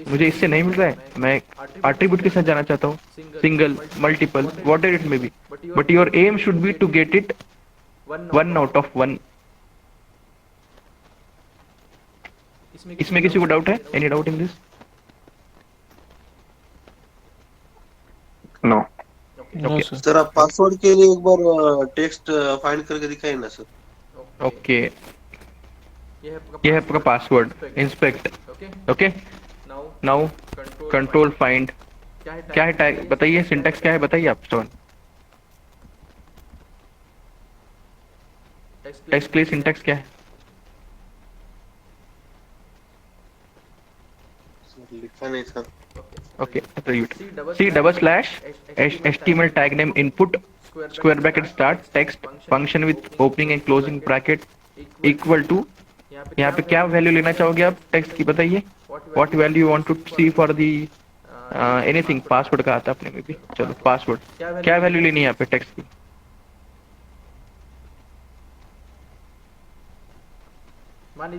मुझे इससे नहीं मिल रहा है, मैं एट्रीब्यूट के साथ जाना चाहता हूँ, single, multiple, whatever it may be, but your aim should be to get it 1/1। इसमें किसी को डाउट है, any doubt in this? No. No, sir. Sir आप पासवर्ड के लिए एक बार टेक्स्ट फाइंड करके दिखाइए ना सर। ओके, ये है आपका password, inspect. Okay, now control find, क्या है टैग बताइए, सिंटैक्स क्या है बताइए आप स्टोन। टेक्स्ट के लिए सिंटैक्स क्या है? लिखा नहीं sir. Okay, attribute C// tag name input square bracket start text function with opening and closing bracket equal to, यहाँ पे क्या वैल्यू लेना चाहोगे आप टेक्स्ट की बताइए, what value you want to see for the anything, password का आता अपने में भी, चलो पासवर्ड, क्या वैल्यू लेनी है यहाँ पे टेक्स्ट की?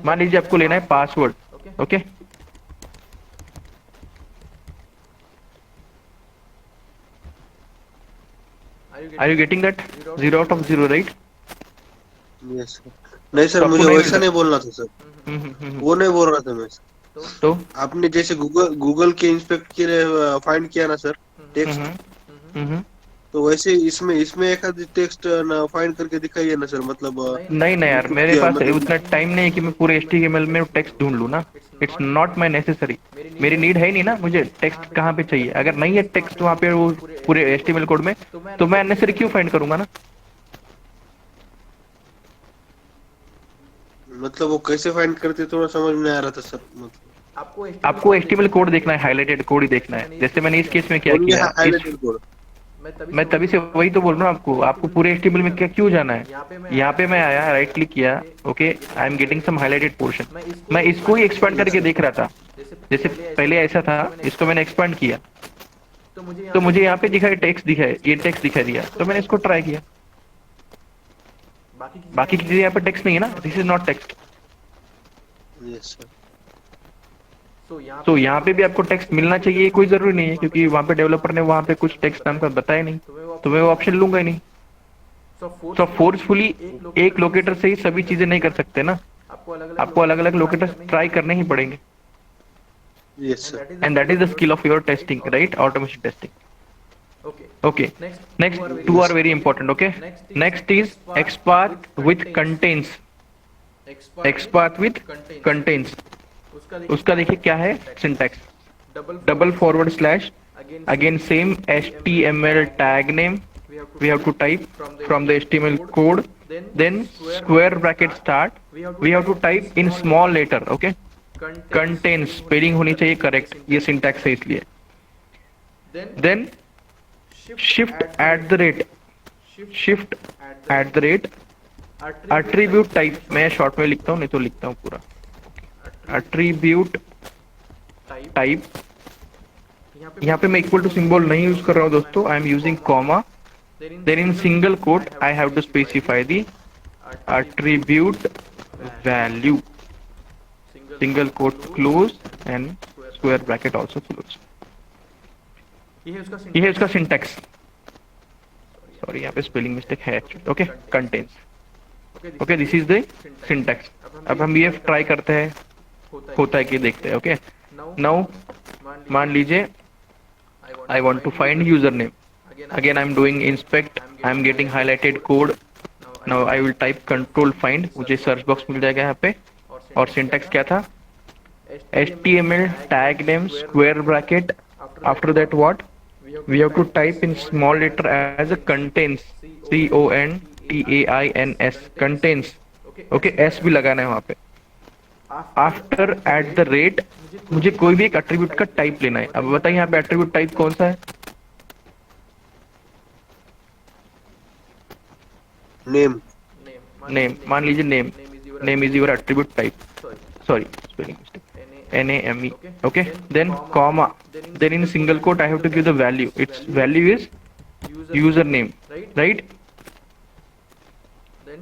मान लीजिए आपको लेना है password. Okay, are you getting that? 0/0, right? Yes sir. नहीं सर, तो आपको मुझे नहीं वैसा मिला? नहीं बोलना था सर, वो नहीं बोल रहा था मैं। तो आपने जैसे गूगल के इंस्पेक्ट के लिए फाइंड किया ना सर टेक्स्ट, हम्म, तो वैसे इसमें एक आधी टेक्स्ट ना फाइंड करके दिखाइए ना सर, मतलब नहीं यार, input मेरे किया, पास मतलब उतना टाइम नहीं है कि मैं पूरे HTML में टेक्स्ट ढूंढ लूँ ना, इट्स नॉट माई नेसेसरी, मेरी नीड है ही नहीं ना, मुझे टेक्स्ट कहाँ पे चाहिए, अगर नहीं है टेक्स्ट वहाँ पे वो पूरे HTML कोड में, तो मैं अननेसेसरी क्यों फाइंड करूंगा ना। मतलब वो कैसे फाइंड करते थोड़ा समझ में नहीं आ रहा था सर, मतलब आपको HTML कोड देखना है, हाईलाइटेड कोड ही देखना है, जैसे मैंने इस केस में क्या only किया, highlighted code। मैं तभी से वही तो बोल रहा हूँ आपको पूरे HTML में क्या क्यों जाना है, यहाँ पे मैं आया, राइट क्लिक किया, okay, I am getting some highlighted portion, मैं इसको ही एक्सपांड करके देख रहा था, जैसे पहले ऐसा था, इसको मैंने एक्सपांड किया, तो मुझे यहाँ पे दिखाई टेक्स्ट दिखाई, ये टेक्स्ट दिखाई दिया, तो मैंने इसको ट्राई किया, बाकी की चीजें यहाँ पे टेक्स्ट नहीं है ना, this is not text. Yes sir. तो यहाँ पे भी आपको टेक्स्ट मिलना चाहिए, कोई जरूरी नहीं है, क्योंकि वहाँ पे डेवलपर ने वहाँ पे कुछ टेक्स्ट नाम का बताया नहीं, तो मैं वो ऑप्शन लूंगा ही नहीं। तो फोर्सफुली एक लोकेटर से ही सभी चीजें नहीं कर सकते ना, आपको अलग अलग लोकेटर ट्राई करने ही पड़ेंगे, yes sir. And that is the skill of your testing, right, automation testing. Okay, next two are very important. Okay, next is XPath with contains, XPath with contains, उसका देखिए क्या है syntax, #/ again same HTML tag name we have to type from the HTML code, then square bracket start, we have to type in small letter, okay, contains spelling होनी चाहिए करेक्ट, ये सिंटैक्स है इसलिए, then shift at the rate attribute type, मैं शॉर्ट में लिखता हूँ नहीं तो लिखता हूँ पूरा, attribute type, यहाँ पे मैं इक्वल टू सिंबल नहीं यूज कर रहा हूँ दोस्तों, I am using comma, then in single quote I have to specify the attribute value, single quote close and square bracket also close, ये है उसका सिंटैक्स, सॉरी यहाँ पे स्पेलिंग मिस्टेक है actually, okay, contains, okay, this is the syntax. अब हम ये ट्राई करते हैं होता है कि देखते हैं, ओके, नाउ मान लीजिए I want to find user name, again I am doing inspect, I am getting highlighted code, now I will type control find, मुझे सर्च बॉक्स मिल जाएगा यहाँ पे, और सिंटैक्स क्या था, HTML tag name square bracket, after that what we have to type in small letter as a contains, CONTAINS, contains, okay, S भी लगाना है वहाँ पे, आफ्टर एट द रेट, मुझे कोई भी एक एट्रीब्यूट का टाइप लेना है, अब बताइए यहाँ पे एट्रीब्यूट टाइप कौन सा है, नेम, नेम, मान लीजिए name is your attribute type, sorry spelling mistake, NAME, okay, then comma, then in single quote I have to give the value, it's value is user name, right,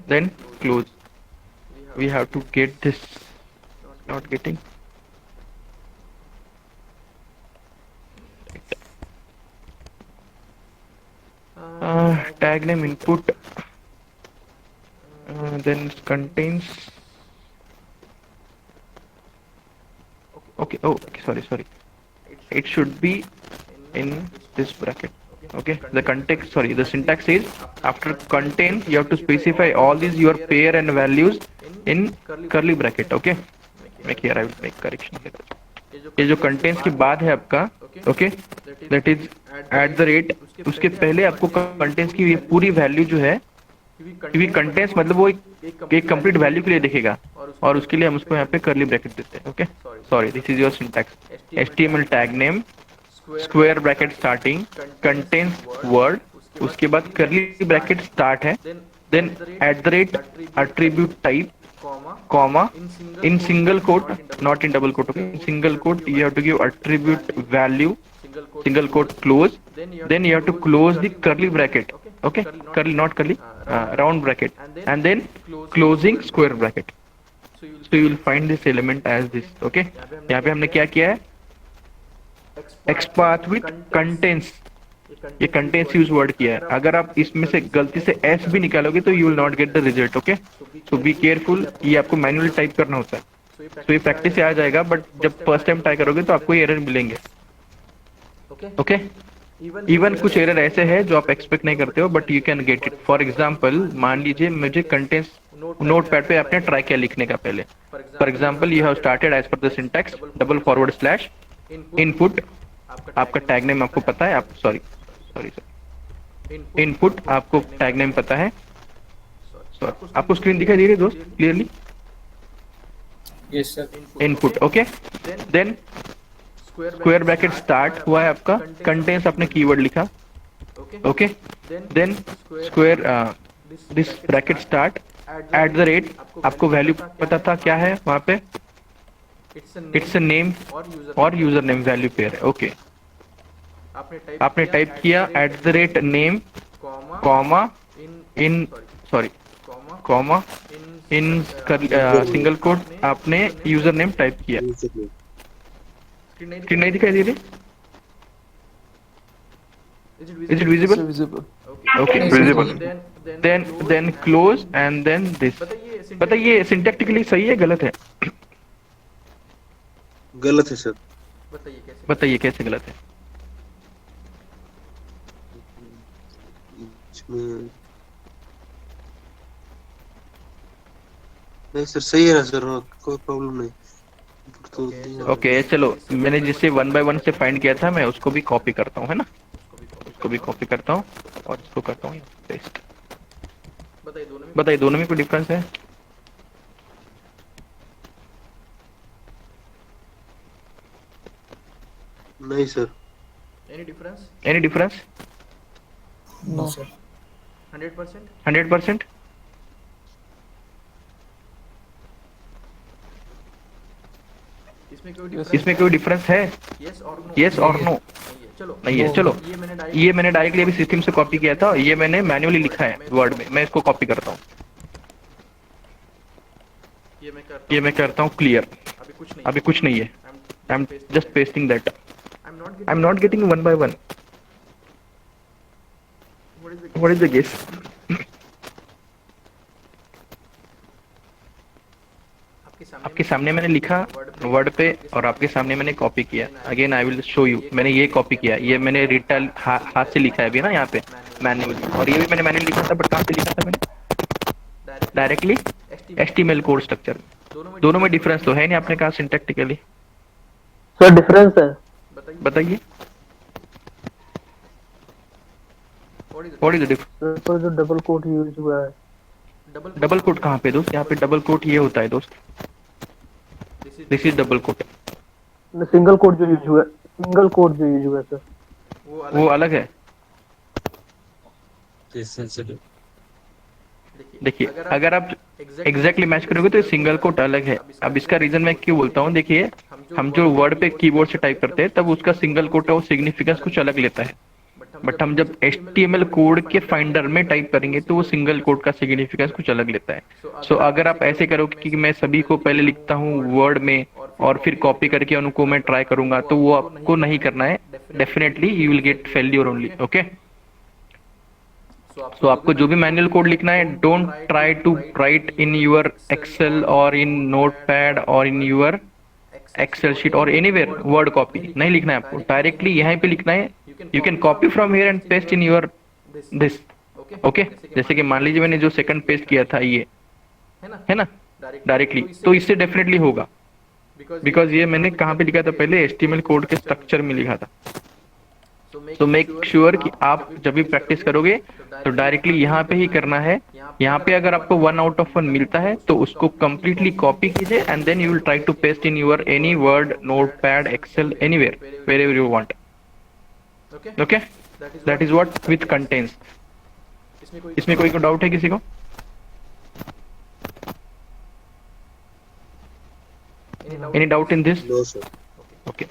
then close, we have to get this, not getting, tag name input, then contains, okay, oh okay, sorry, it should be in this bracket, okay, the context, sorry, the syntax is after contain you have to specify all these your pair and values in curly bracket, okay, make here I will make correction here, ये जो कंटेंट्स के बाद है आपका, okay, that is eight the rate, उसके पहले आपको कंटेंट्स की ये पूरी वैल्यू जो है, क्योंकि कंटेंट्स मतलब वो एक कंप्लीट वैल्यू के लिए देखेगा, और उसके लिए हम उसको यहाँ पे करली ब्रैकेट देते हैं, okay, sorry, this is your syntax, HTML tag name, square bracket starting, contents word, उसके बाद करली ब्रैकेट स्टार्ट है, then at the rate attribute type, comma, in single quote, not in double quote, okay, in single quote you have to give attribute value, single quote close, then you have to close the curly bracket, okay, curly, not curly, round bracket, and then closing square bracket, so you will find this element as this, okay, यहाँ पे हमने क्या किया है, XPath with contains, ये कंटेंट्स यूज वर्ड किया है, अगर आप इसमें से गलती से S भी निकालोगे तो you will not get the result, okay, so be careful, ये आपको मैन्युअली टाइप करना होता है, तो ये प्रैक्टिस से आ जाएगा, बट जब फर्स्ट टाइम ट्राई करोगे तो आपको ये एरर मिलेंगे, ओके, इवन कुछ एरर ऐसे हैं जो आप एक्सपेक्ट नहीं करते हो, but you can get it, for example मान लीजिए मुझे कंटेंट्स नोट पैड पे आपने ट्राई किया लिखने का पहले, for example you have started as per the syntax $/ input, आपका टैग नेम आपको पता है, आप सॉरी इनपुट आपको टैग नेम पता है, आपको स्क्रीन दिखाई दे रही है दोस्त clearly, yes sir, input, okay, then square bracket start हुआ है आपका, कंटेंट्स आपने कीवर्ड लिखा, okay, then square this bracket start, at the rate आपको वैल्यू पता था क्या है वहां पे, इट्स अ नेम और यूजर नेम वैल्यू पेयर है, ओके, आपने टाइप किया at the rate name, comma, in sorry comma, in single quote आपने यूजर नेम टाइप किया, स्क्रीन नहीं दिखाई दे रही, is it visible, visible. Okay, visible, then close and then this, बताइए ये सिंटैक्टिकली सही है गलत है, गलत है सर, बताइए कैसे गलत है, इसमें नहीं सर, सही है ना सर, कोई प्रॉब्लम नहीं, तो ओके, चलो मैंने जिससे 1 by 1 से फाइंड किया था मैं उसको भी कॉपी करता हूँ, है ना, उसको भी कॉपी करता हूँ और इसको करता हूँ पेस्ट, बताइए दोनों में कोई डिफरेंस है, नहीं sir, any difference, no sir, 100%, इसमें कोई डिफरेंस है, यस और नो, नहीं है, चलो ये मैंने डायरेक्टली अभी सिस्टम से कॉपी किया था, ये मैंने मैन्युअली लिखा है वर्ड में, मैं इसको कॉपी करता हूँ, ये मैं करता हूँ क्लियर, अभी कुछ नहीं है, I am just pasting that, I am not getting 1 by 1, what is the guess, आपके सामने मैंने लिखा वर्ड पे और आपके सामने मैंने कॉपी किया, again I will show you, मैंने ये कॉपी किया, ये मैंने रिटल हाथ से लिखा है अभी ना यहाँ पे मैन्युअली, और ये भी मैंने मैन्युअली लिखा था, बट कहाँ से लिखा था मैंने, डायरेक्टली HTML कोड स्ट्रक्चर, दोनों में डिफरेंस तो है नहीं, आपने कहा सिंटैक्टिकली, सर डिफरेंस है, बताइए what is the difference, sir जो डबल कोट यूज हुआ है, डबल कोट कहाँ पे दोस्त, यहाँ पे डबल कोट ये होता है दोस्त, this is double quote, single quote जो यूज हुआ है, सिंगल कोट जो यूज हुआ है सर, वो अलग है, देखिए अगर आप एग्जैक्टली मैच करोगे तो सिंगल कोट अलग है। अब इसका रीजन मैं क्यों बोलता हूँ, देखिए हम जो वर्ड पे कीबोर्ड से टाइप करते हैं तब उसका सिंगल कोट है वो सिग्निफिकेंस कुछ अलग लेता है, बट हम जब HTML कोड के फाइंडर में टाइप करेंगे तो वो सिंगल कोड का सिग्निफिकेंस कुछ अलग लेता है। सो अगर आप ऐसे करोगे कि मैं सभी को पहले लिखता हूँ वर्ड में और फिर कॉपी करके उनको मैं ट्राई करूंगा तो वो आपको नहीं करना है, definitely you will get failure only. Okay, so आपको जो भी मैनुअल कोड लिखना है, don't try to write in your Excel और इन नोटपैड और इन यूर एक्सेल शीट और एनीवेयर वर्ड कॉपी नहीं लिखना है आपको, डायरेक्टली यहीं पे लिखना है। You can copy from here and paste in your this. Okay, जैसे कि मान लीजिए मैंने जो सेकंड पेस्ट किया था ये है ना डायरेक्टली, तो इससे डेफिनेटली होगा, बिकॉज ये मैंने कहाँ पे लिखा था पहले, HTML कोड के स्ट्रक्चर में लिखा था। तो मेक श्योर कि आप जब भी प्रैक्टिस करोगे तो डायरेक्टली यहाँ पे ही करना है। यहाँ पे अगर आपको 1 आउट ऑफ 1 मिलता है तो उसको कंप्लीटली कॉपी कीजिए and then you will try to paste in your any Word, Notepad, Excel, anywhere, wherever you want. Okay, that is what with contents. इसमें कोई डाउट है किसी को? Any doubt in this? No sir. Okay,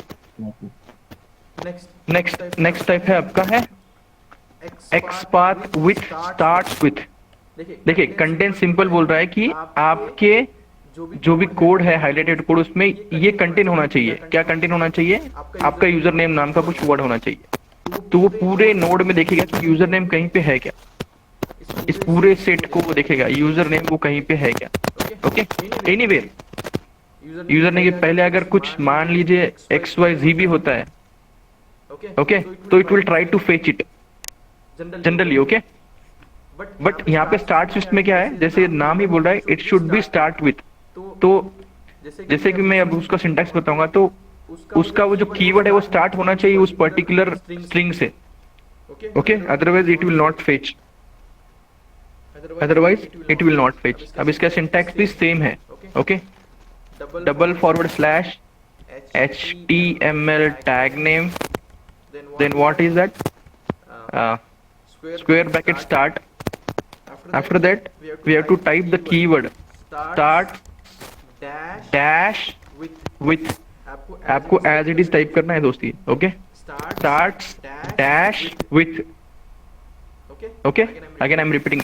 next type है आपका है XPath विथ स्टार्ट्स विथ। देखिए कंटेंट सिंपल बोल रहा है कि आपके जो भी कोड है हाईलाइटेड कोड उसमें ये कंटेंट होना चाहिए। क्या कंटेंट होना चाहिए? आपका यूजर नेम नाम का कुछ वर्ड होना चाहिए। तो वो पूरे नोड में देखेगा कि यूजर नेम कहीं पे है क्या, इस पूरे सेट को वो देखेगा यूजर नेम वो कहीं पे है क्या। ओके, एनीवेयर यूजर नेम के पहले अगर कुछ मान लीजिए XYZ भी होता है, ओके, तो it will try to fetch it generally. Okay, but यहाँ पे स्टार्ट में क्या है, जैसे नाम ही बोल रहा है it should be start with. तो जैसे कि मैं अब उसका सिंटैक्स बताऊंगा तो उसका वो जो कीवर्ड है वो स्टार्ट होना चाहिए उस पर्टिकुलर स्ट्रिंग से। Okay, otherwise it will not fetch, otherwise it will not fetch. अब इसका सिंटैक्स भी सेम है। Okay, $/ HTML tag name, then what is that? Square bracket start. After that we have to type the keyword start dash with। आपको as it is टाइप करना है दोस्ती। Okay, starts dash with। Okay, again I am repeating,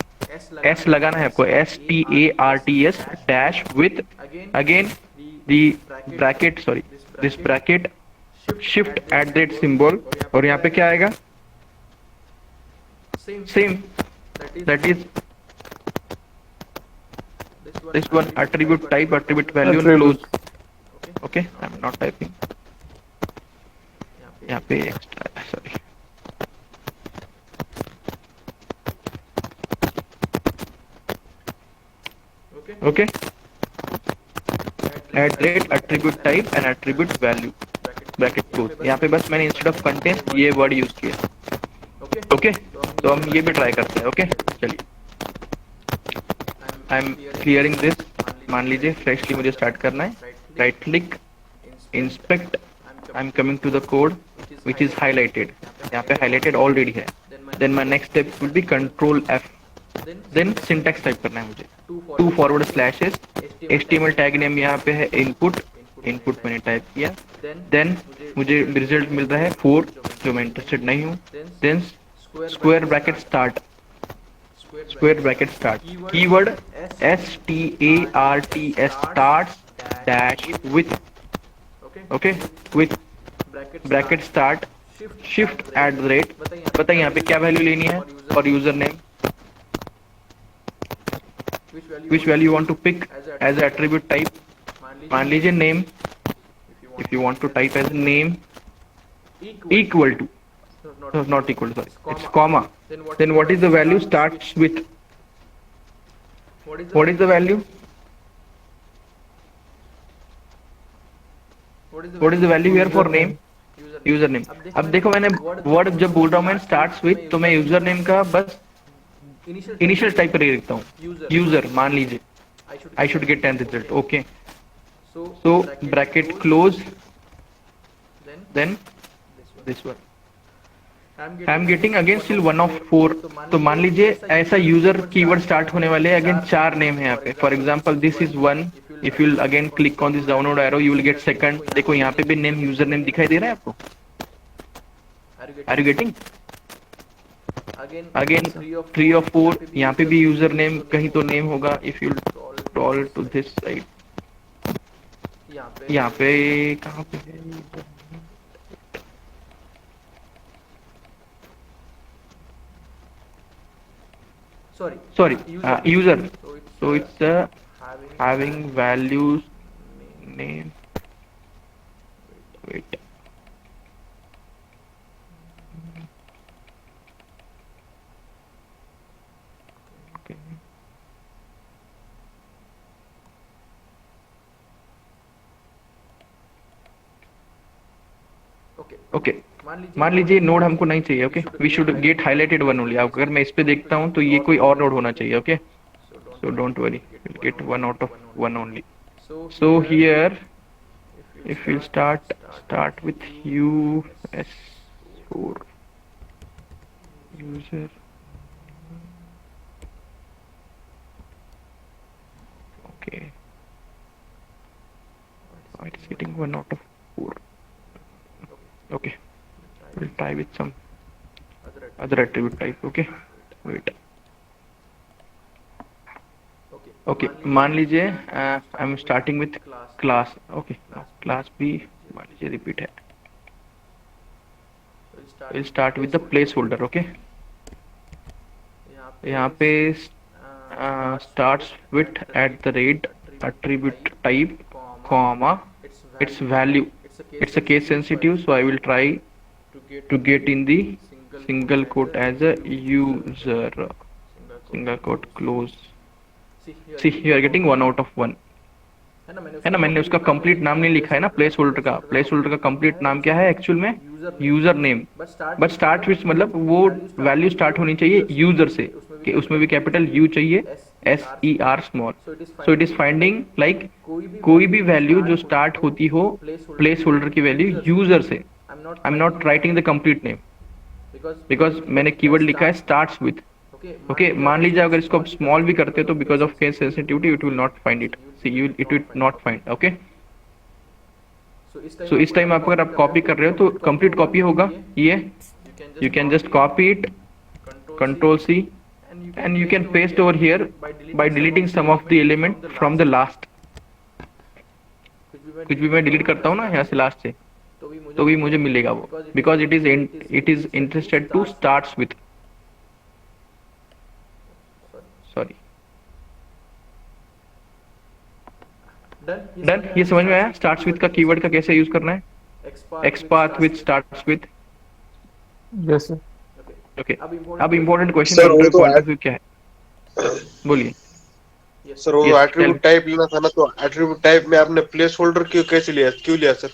S लगाना है आपको, STARTS dash with, again the bracket, sorry this bracket, shift @ symbol, और यहाँ पे क्या आएगा? Same, that is this one attribute type, attribute value and close। okay, I'm not typing, यहाँ पे extra, sorry। okay, attribute type and attribute value bracket close. यहाँ पे बस मैंने इंस्टेड ऑफ कंटेंट ये वर्ड यूज किया। ओके, तो हम ये भी ट्राई करते हैं। ओके, चलिए आई एम क्लियरिंग दिस। मान लीजिए फ्रेशली मुझे स्टार्ट करना है, right click, inspect, I am coming to the code which is highlighted. यहाँ पे हाईलाइटेड ऑलरेडी है। Then my next step will be Ctrl+F, then syntax type करना है मुझे, 2 / HTML टैग नेम यहाँ पे है इनपुट मैंने टाइप किया। देन मुझे रिजल्ट मिल रहा है 4 जो मैं इंटरेस्टेड नहीं हूँ। Then square bracket start, keyword STARTS starts dash with। Okay, with bracket start, shift @ बताइए यहाँ पे क्या वैल्यू लेनी है और user name, which value you want to pick as an attribute type। मान लीजिए name, if you want to type as name equal to, no, not equal to, sorry, it's comma, then what is the value starts with, what is the value, what is the value here for name, username। अब देखो मैंने वर्ड जब बोल रहा हूँ मैं starts with, तो मैं यूजर नेम का बस इनिशियल टाइप करके लिखता हूँ, यूजर मान लीजिए, I should get 10 result. Okay, so bracket close, then this one. I am getting again still 1 of 4। तो मान लीजिए ऐसा यूजर कीवर्ड स्टार्ट होने वाले अगेन 4 नेम है यहाँ पे। For example this is 1। If you again click on this download arrow you will gate second. देखो यहाँ पे भी नेम यूजर नेम दिखाई दे रहा है आपको। Are you getting? Again 3 or 4 यहाँ पे भी यूजर नेम कहीं तो नेम होगा। If you scroll to this side यहाँ पे कहाँ पे है sorry user, so it's having values name, wait, okay, okay, मान लीजिए नोड हमको नहीं चाहिए। Okay, we should get highlighted one only. अगर मैं इस पे देखता हूँ तो ये कोई और नोड होना चाहिए। Okay, so don't worry, will get 1 out of 1 only. So here if you start with US4 user, okay, it is getting 1 out of 4। okay, we'll try with some other attribute type। okay, wait, okay, मान लीजिए I am starting with class. Okay, class भी मान लीजिए रिपीट है। we'll start with the place holder. Okay, यहाँ पे starts with @ attribute type comma its value। it's a case sensitive, so I will try to get in the single quote as a user, single quote close। see you are getting 1 out of 1 है ना। मैंने उसका कंप्लीट नाम नहीं लिखा है ना प्लेस होल्डर का। प्लेस होल्डर का कंप्लीट नाम क्या है एक्चुअल में? User name. But start with मतलब वो वैल्यू स्टार्ट होनी चाहिए यूजर से, कि उसमें भी कैपिटल यू चाहिए, SER small. So it is finding like कोई भी वैल्यू जो स्टार्ट होती हो प्लेस होल्डर की वैल्यू यूजर से। आई am not writing the complete name because मैंने कीवर्ड लिखा है स्टार्ट्स विथ। ओके, मान लीजिए अगर इसको आप स्मॉल भी करते तो because of case sensitivity it will not find it. See you it will not find. Okay, so इस टाइम आप अगर आप कॉपी कर रहे हो तो कंप्लीट कॉपी होगा ये। You can just copy it, control C, and you can paste over here by deleting some of the element from the last। कुछ भी मैं डिलीट करता हूँ ना यहाँ से लास्ट से तो भी मुझे मिलेगा वो, because it is interested to starts with. Sorry, done. ये समझ में आया स्टार्ट्स विथ का कीवर्ड का कैसे यूज करना है? XPath with starts with. Yes sir. Okay, अब इम्पोर्टेंट क्वेश्चन सर वो तो क्या है? बोलिए सर, वो एट्रीब्यूट टाइप लेना था ना, तो एट्रीब्यूट टाइप में आपने प्लेस होल्डर क्यों लिया सर?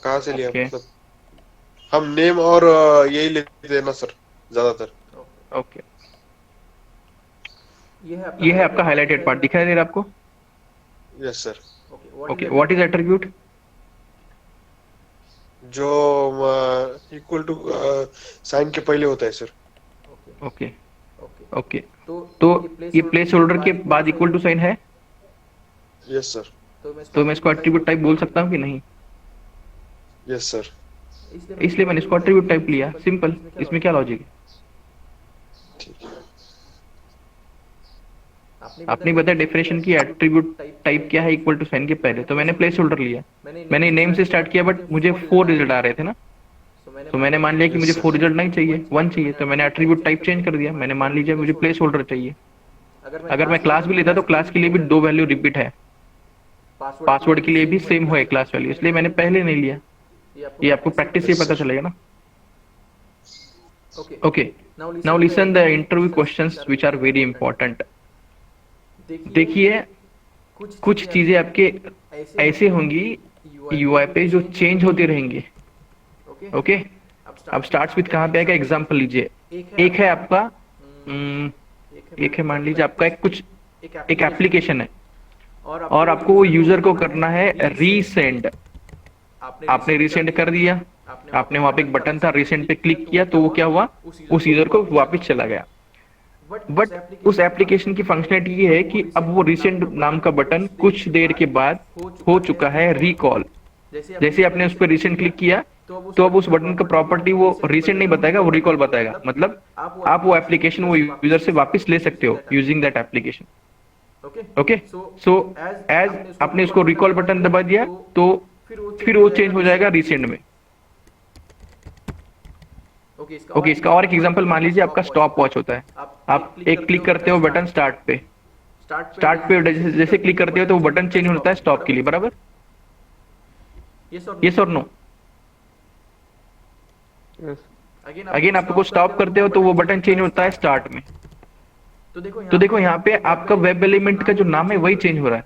कहाँ से लिया? मतलब हम नेम और यही लेते हैं ना सर ज्यादातर। ओके, ये है आपका हाईलाइटेड पार्ट, दिखाई दे रहा है आपको? Yes sir. Okay, what is attribute? जो इक्वल टू साइन के पहले होता है सर। ओके, ओके, तो ये प्लेस होल्डर के बाद इक्वल टू साइन है? Yes sir. तो मैं इसको एट्रीब्यूट टाइप बोल सकता हूँ कि नहीं? Yes sir. इसलिए मैंने इसको एट्रीब्यूट टाइप लिया, सिंपल। इसमें क्या लॉजिक है? आपने बताया डेफिनेशन की एट्रीब्यूट टाइप क्या है इक्वल टू साइन के पहले, तो मैंने प्लेस होल्डर लिया। मैंने नेम से स्टार्ट किया बट मुझे 4 रिजल्ट आ रहे थे ना, तो मैंने मान लिया कि मुझे 4 रिजल्ट नहीं चाहिए, 1 चाहिए, तो मैंने एट्रीब्यूट टाइप चेंज कर दिया। मैंने मान लीजिए मुझे प्लेस होल्डर चाहिए। अगर मैं क्लास भी लेता तो क्लास के लिए भी 2 वैल्यू रिपीट है, पासवर्ड के लिए भी सेम हो क्लास वैल्यू, इसलिए मैंने पहले नहीं लिया। ये आपको प्रैक्टिस से पता चलेगा ना। Okay, now listen the interview questions which are very important. देखिए कुछ चीजें आपके ऐसे होंगी UI पे जो चेंज होती रहेंगी। ओके, अब स्टार्ट्स विथ कहाँ पे आएगा? एग्जांपल लीजिए, एक है आपका एक है मान लीजिए आपका एक एप्लीकेशन है और आपको वो यूजर को करना है रीसेंड। आपने रीसेंड कर दिया, आपने वहां पे एक बटन था रिसेंट पे क्लिक किया तो वो क्या हुआ, उस यूजर को वापस चला गया। बट उस एप्लीकेशन की फंक्शनलिटी ये है कि अब वो रिसेंट नाम का बटन कुछ देर के बाद हो चुका है रिकॉल। जैसे आपने उस पर रिसेंट क्लिक किया तो अब उस बटन का प्रॉपर्टी वो रिसेंट नहीं बताएगा, वो रिकॉल बताएगा। मतलब आप वो एप्लीकेशन वो यूजर से वापस ले सकते हो using that application. Okay, so as आपने उसको रिकॉल बटन दबा दिया तो फिर वो चेंज हो जाएगा रिसेंट में। ओके, इसका और एक एग्जांपल मान लीजिए आपका स्टॉप वॉच होता है। आप एक क्लिक करते हो बटन स्टार्ट पे, जैसे क्लिक करते हो तो वो बटन चेंज होता है स्टॉप के लिए, बराबर? यस और नो? यस। अगेन आपको स्टॉप करते हो तो वो बटन चेंज होता है स्टार्ट में। तो देखो यहाँ पे आपका वेब एलिमेंट का जो नाम है वही चेंज हो रहा है।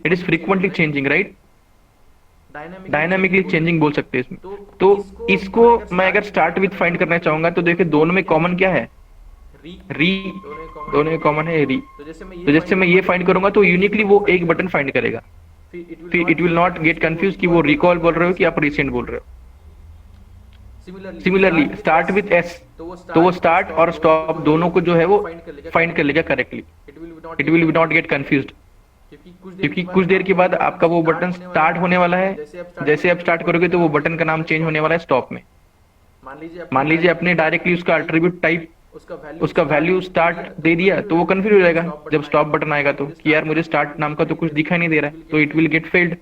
It is frequently changing, right? Dynamically changing बोल सकते हैं इसमें। तो इसको मैं अगर स्टार्ट विथ फाइंड करना चाहूंगा तो देखिए दोनों में कॉमन क्या है? री। दोनों में कॉमन है री। तो जैसे मैं ये फाइंड करूंगा तो यूनिकली वो एक बटन फाइंड करेगा। फिर it will not gate confuse कि वो रिकॉल बोल रहे हो कि आप रिसेंट बोल रहे हो। सिमिलरली स्टार्ट विथ एस, तो वो स्टार्ट और स्टॉप दोनों को जो है वो फाइंड कर लेगा correctly. It will not gate confused, क्योंकि कुछ देर के बाद आपका वो बटन स्टार्ट होने वाला है। जैसे आप स्टार्ट करोगे तो वो बटन का नाम चेंज होने वाला है स्टॉप में। मान लीजिए आपने डायरेक्टली उसका एट्रीब्यूट टाइप उसका वैल्यू स्टार्ट दे दिया तो वो कंफ्यूज हो जाएगा जब स्टॉप बटन आएगा तो, कि यार मुझे स्टार्ट नाम का तो कुछ दिखाई नहीं दे रहा है, तो it will get failed.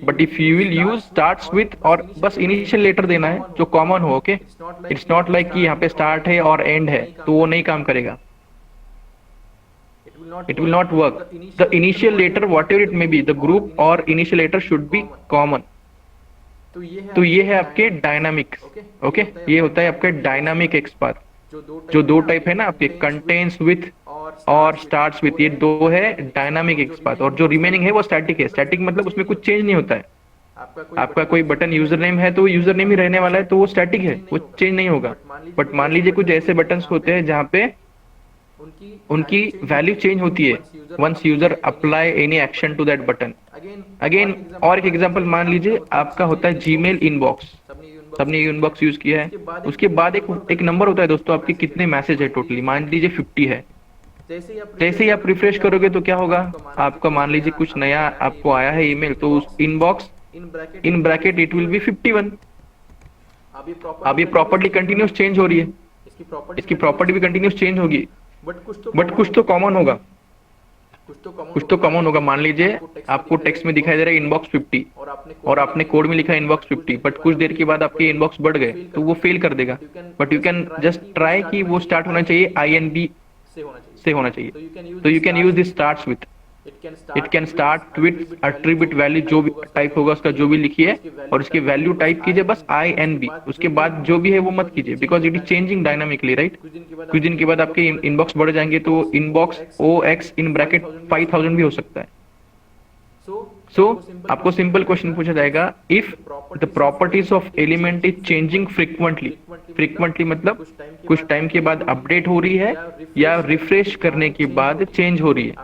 But if you will use starts with और बस इनिशियल लेटर देना है जो कॉमन हो, ओके? इट्स नॉट लाइक कि यहाँ पे स्टार्ट है और एंड है तो वो नहीं काम करेगा। It will not work. The initial letter, whatever it may be, the group or initial letter should be common. तो ये है आपके डायनामिक, ओके? ये होता है आपके डायनामिक एक्सपाथ। जो दो टाइप है ना आपके, कंटेन्स विथ और स्टार्ट्स विथ, ये दो है डायनामिक एक्सपाथ। और जो रिमेनिंग है वो स्टैटिक है। स्टैटिक मतलब उसमें कुछ चेंज नहीं होता है। आपका कोई बटन यूजर नेम है तो यूजर नेम ही रहने वाला है, तो वो स्टैटिक है, वो चेंज नहीं होगा। बट मान लीजिए कुछ ऐसे बटन्स होते हैं जहाँ पे उनकी वैल्यू चेंज होती है once user apply any action to that button. Again और एक एग्जांपल मान लीजिए आपका होता है जीमेल इनबॉक्स। सबने इनबॉक्स यूज किया है, उसके बाद एक नंबर होता है दोस्तों, आपके कितने मैसेज है टोटली, मान लीजिए 50 है। जैसे ही आप रिफ्रेश करोगे तो क्या होगा, आपका मान लीजिए कुछ नया आपको आया है ईमेल, तो उस inbox in bracket it will B 51। अब ये प्रॉपर्टी कंटिन्यूस चेंज हो रही है, इसकी प्रॉपर्टी भी कंटिन्यूस चेंज होगी। बट कुछ तो कॉमन होगा, कुछ तो कॉमन होगा। मान लीजिए आपको टेक्स्ट में दिखाई दे रहा है इनबॉक्स 50 और आपने कोड में लिखा है इनबॉक्स 50, बट कुछ देर के बाद आपके इनबॉक्स बढ़ गए तो वो फेल कर देगा। But you can just try कि वो स्टार्ट होना चाहिए INB से होना चाहिए। तो you can use this starts with. It can start with attribute value, जो भी टाइप होगा उसका जो भी लिखिए और उसकी वैल्यू टाइप कीजिए बस INB। उसके बाद जो भी है वो मत कीजिए, because it is changing dynamically, right? कुछ दिन के बाद आपके इनबॉक्स बढ़ जाएंगे तो इनबॉक्स OX इन ब्रैकेट 5000 भी हो सकता है। सो आपको सिंपल क्वेश्चन पूछा जाएगा, if the properties of element is changing frequently मतलब कुछ टाइम के बाद अपडेट हो रही है या रिफ्रेश करने के बाद चेंज हो रही है।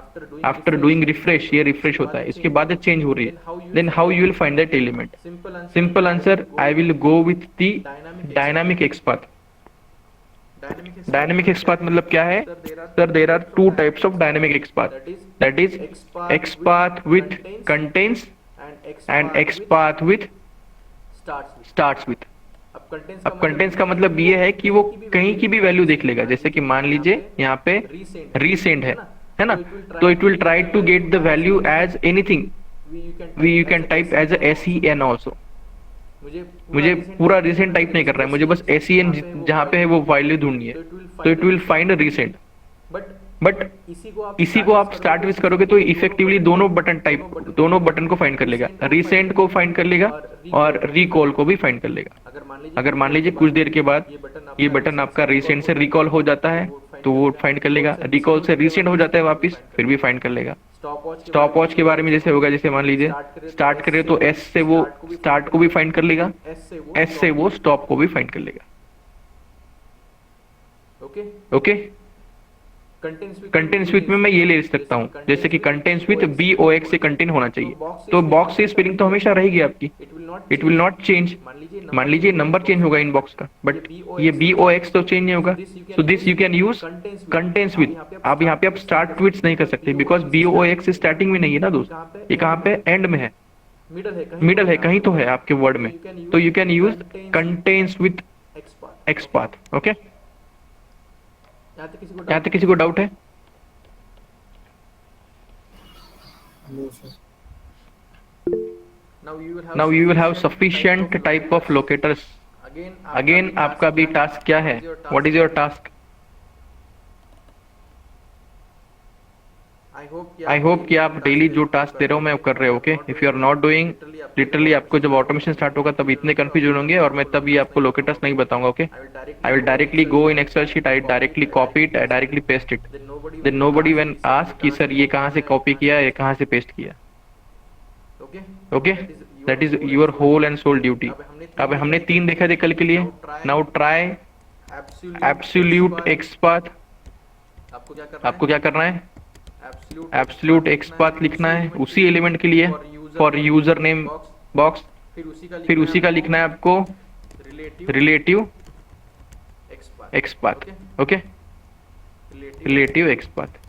आफ्टर डूइंग रिफ्रेश, ये रिफ्रेश होता है, इसके बाद चेंज हो रही है। Then how you will find that element? Simple answer, I will go with the dynamic XPath. Dynamic XPath मतलब क्या है sir? There are two types of dynamic XPath, that is XPath with contains and XPath with starts with. अब कंटेन्स का मतलब ये है कि वो कहीं की भी वैल्यू देख लेगा। जैसे कि मान लीजिए यहाँ पे रीसेंट है ना, तो it will try to get the value as anything, you can type as SEN also. मुझे पूरा रिसेंट टाइप नहीं कर रहा है, मुझे बस SEN जहाँ पे है वो वैल्यू ढूंढनी है, तो it will find recent. But इसी को आप स्टार्ट विथ करोगे तो इफेक्टिवली दोनों बटन को फाइंड कर लेगा, रिसेंट को फाइंड कर लेगा और रिकॉल को भी फाइंड कर लेगा। अगर मान लीजिए कुछ देर के बाद ये बटन आपका रिसेंट से रिकॉल हो जाता है तो वो फाइंड कर लेगा, रिकॉल से रिसेंट हो जाता है वापस, फिर भी फाइंड कर लेगा। स्टॉप वॉच के बारे में जैसे होगा, जैसे मान लीजिए स्टार्ट करे तो S से वो स्टार्ट को भी फाइंड कर लेगा, S से वो स्टॉप को भी फाइंड कर लेगा। ओके, कंटेन्स विथ में मैं ये ले सकता हूँ, जैसे कि कंटेन्स विथ BOX से कंटेन होना चाहिए, तो बॉक्स से स्पेलिंग तो हमेशा रहेगी आपकी, इट विल नॉट चेंज। मान लीजिए नंबर चेंज होगा इनबॉक्स का, बट ये BOX तो चेंज नहीं होगा। So this you can use contains with. आप यहाँ पे आप स्टार्ट विथ नहीं कर सकते, बिकॉज BOX स्टार्टिंग में नहीं है ना दोस्त, ये कहाँ पे एंड में है, मिडल है, कहीं तो है आपके वर्ड में, तो you can use contains with XPath। Okay, यहाँ तक किसी को डाउट है? Now you will have sufficient type of locators. Again आपका भी टास्क क्या है? What is your task? I hope कि आप डेली जो टास्क दे रहे हो मैं वो कर रहे हो। Okay, if you are not doing, literally आपको जब ऑटोमेशन स्टार्ट होगा तब इतने कंफ्यूजन होंगे और मैं तभी आपको लोकेटर्स नहीं बताऊंगा। Okay, I will directly go in Excel sheet, I directly copy it, I directly paste it, then nobody when ask कि सर ये कहाँ से कॉपी किया, ये कहाँ से पेस्ट किया। Okay, that is your whole and soul duty. अब हमने 3 देखा थे कल के लिए। Now try absolute XPath। आपको क्या करना है? एब्सोल्यूट XPath लिखना है उसी एलिमेंट के लिए, फॉर यूजर नेम बॉक्स, फिर उसी का लिखना है आपको relative XPath। Okay, relative XPath।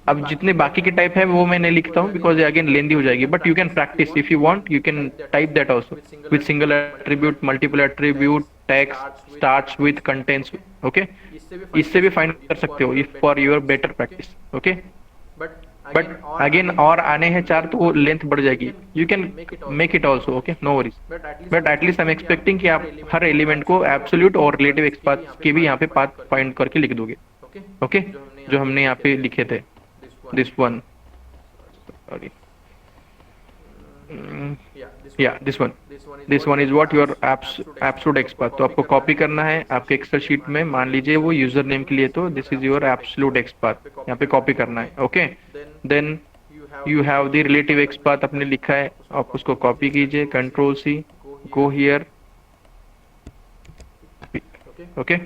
अब जितने बाकी के टाइप है वो मैं नहीं लिखता हूँ बिकॉज अगेन लेंदी हो जाएगी, but you can practice if you want, you can type that also with single attribute, multiple attribute, text starts with contents. Okay, इससे भी फाइंड कर सकते हो if for your better practice. Okay, but again और आने हैं 4 तो वो लेंथ बढ़ जाएगी, you can make it also. Okay, no worries, but at least I am expecting कि आप हर एलिमेंट को एब्सोल्यूट और रिलेटिव XPath के भी यहाँ पे पाथ फाइंड करके लिख दोगे। ओके, जो हमने यहाँ पे लिखे थे, this one, sorry, yeah, this one is what your absolute XPath। तो आपको कॉपी करना है आपके एक्सेल शीट में, मान लीजिए वो यूजर नेम के लिए, तो this is your absolute XPath, यहाँ पे कॉपी करना है। Okay, then you have the relative XPath आपने लिखा है, आप उसको कॉपी कीजिए, Ctrl+C, go here. Okay,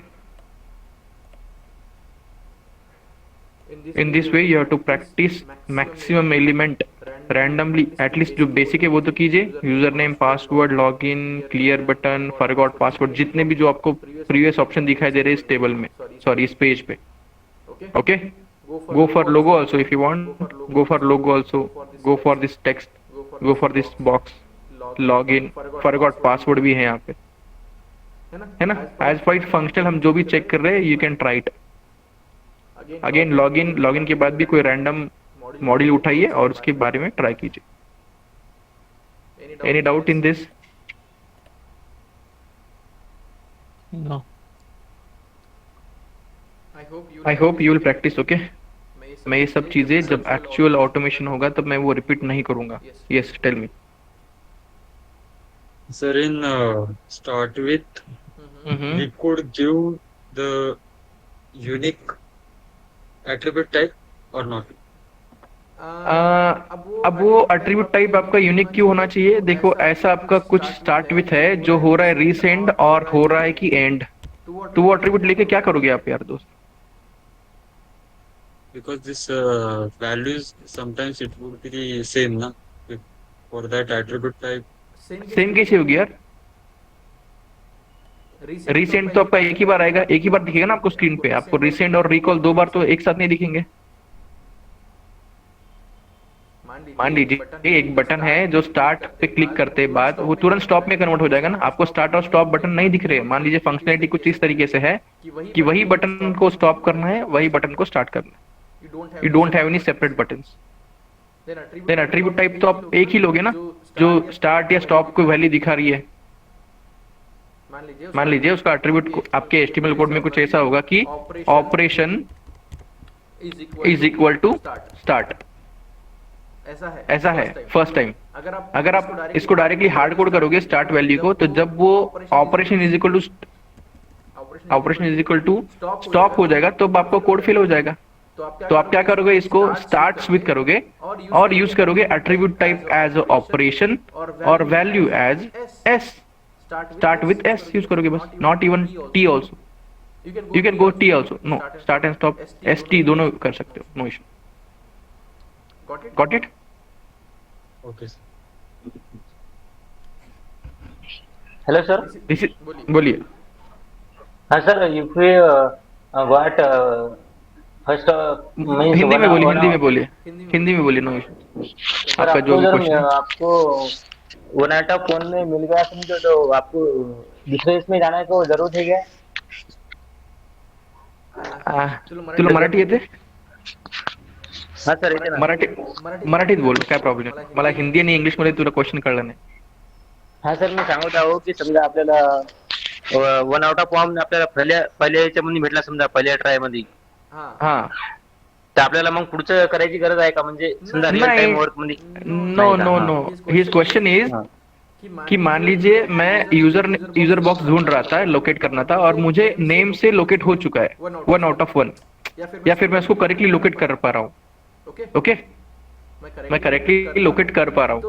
in this way you have to practice maximum element randomly, at least जो बेसिक है वो तो कीजिए, user name, password, login, clear button, forgot password, जितने भी जो आपको प्रीवियस ऑप्शन दिखाई दे रहे हैं इस टेबल में, सॉरी इस पेज पे। Okay, go for logo also if you want, go for logo also, go for this text, go for this box, login, forgot password भी है यहाँ पे, है ना। एज फार फंक्शनल हम जो भी चेक कर रहे हैं, you can try it. Again login के बाद भी कोई रैंडम मॉड्यूल उठाइए और उसके बारे में ट्राई कीजिए। Any doubt in this? No. I hope you will practice. Okay, मैं ये सब चीजें जब एक्चुअल ऑटोमेशन होगा तब मैं वो रिपीट नहीं करूंगा। Yes, tell me. Sir, in start with, we could give the unique attribute type or not? अब वो एट्रीब्यूट टाइप आपका यूनिक क्यों होना चाहिए? देखो, ऐसा आपका कुछ स्टार्ट विथ है जो हो रहा है रीसेंड और हो रहा है कि एंड, तो वो एट्रीब्यूट लेके क्या करोगे आप यार दोस्त? Because this values sometimes it would be the same, na? For that attribute type. Same कैसे होगी यार? रिसेंट तो आपका एक ही बार आएगा, एक ही बार दिखेगा ना आपको स्क्रीन पे। आपको रिसेंट और रिकॉल 2 बार तो एक साथ नहीं दिखेंगे। मान लीजिए एक बटन है जो स्टार्ट पे क्लिक करते बाद वो तुरंत स्टॉप में कन्वर्ट हो जाएगा ना। आपको स्टार्ट और स्टॉप बटन नहीं दिख रहे। मान लीजिए फंक्शनलिटी कुछ इस तरीके से है कि वही बटन को स्टॉप करना है, वही बटन को स्टार्ट करना है। You don't have any separate buttons. Then attribute type तो आप एक ही लोगे ना, जो स्टार्ट या स्टॉप को वैल्यू दिखा रही है। मान लीजिए उसका एट्रीब्यूट आपके HTML कोड में कुछ ऐसा होगा कि operation is equal to start, ऐसा है फर्स्ट टाइम। अगर आप इसको डायरेक्टली हार्ड कोड करोगे स्टार्ट वैल्यू को, तो जब वो operation is equal to stop हो जाएगा तो आपका कोड फेल हो जाएगा। तो आप क्या करोगे, इसको स्टार्ट्स विद करोगे और यूज करोगे एट्रीब्यूट टाइप एज ऑपरेशन और value as S. Start with S use करोगे बस, not even T also. You can go T also, no start and stop ST दोनों कर सकते हो, no issue. Got it? Okay sir. Hello sir. This is, बोलिए। हाँ sir, if we what first means Hindi में बोलिए, हिंदी में वन। बोलिए, हिंदी में बोलिए, नो इशू। सर आपका जो आपको भी सर क्वेश्चन है। आपको वन आटा फोन में मिल गया समझो, तो आपको दूसरे इसमें जाने को जरूरत है क्या? तुला मराठी येते? हाँ सर, येते ना। मराठीत बोल, काय प्रॉब्लेम आहे? मला हिंदी आणि इंग्लिश मध्ये तुला क्वेश्चन कळलं नाही। हाँ सर, मी सांगत आहो की समजा आपल्याला वन आउट ऑफ फॉर्म आपल्याला पहिल्या याच्यामध्ये भेटला, समजा पहिल्या ट्राय मध्ये, हा, तर आपल्याला मग पुढचं करायची गरज आहे का? म्हणजे समजा रिअल टाइम वर्क मध्ये? No no no, his question is कि मान लीजिए मैं यूजर बॉक्स ढूंढ रहा था, लोकेट करना था, और मुझे नेम से लोकेट हो चुका है 1 आउट ऑफ 1, या फिर मैं उसको करेक्टली लोकेट कर पा रहा हूँ। ओके, मैं करेक्टली लोकेट कर पा रहा हूँ,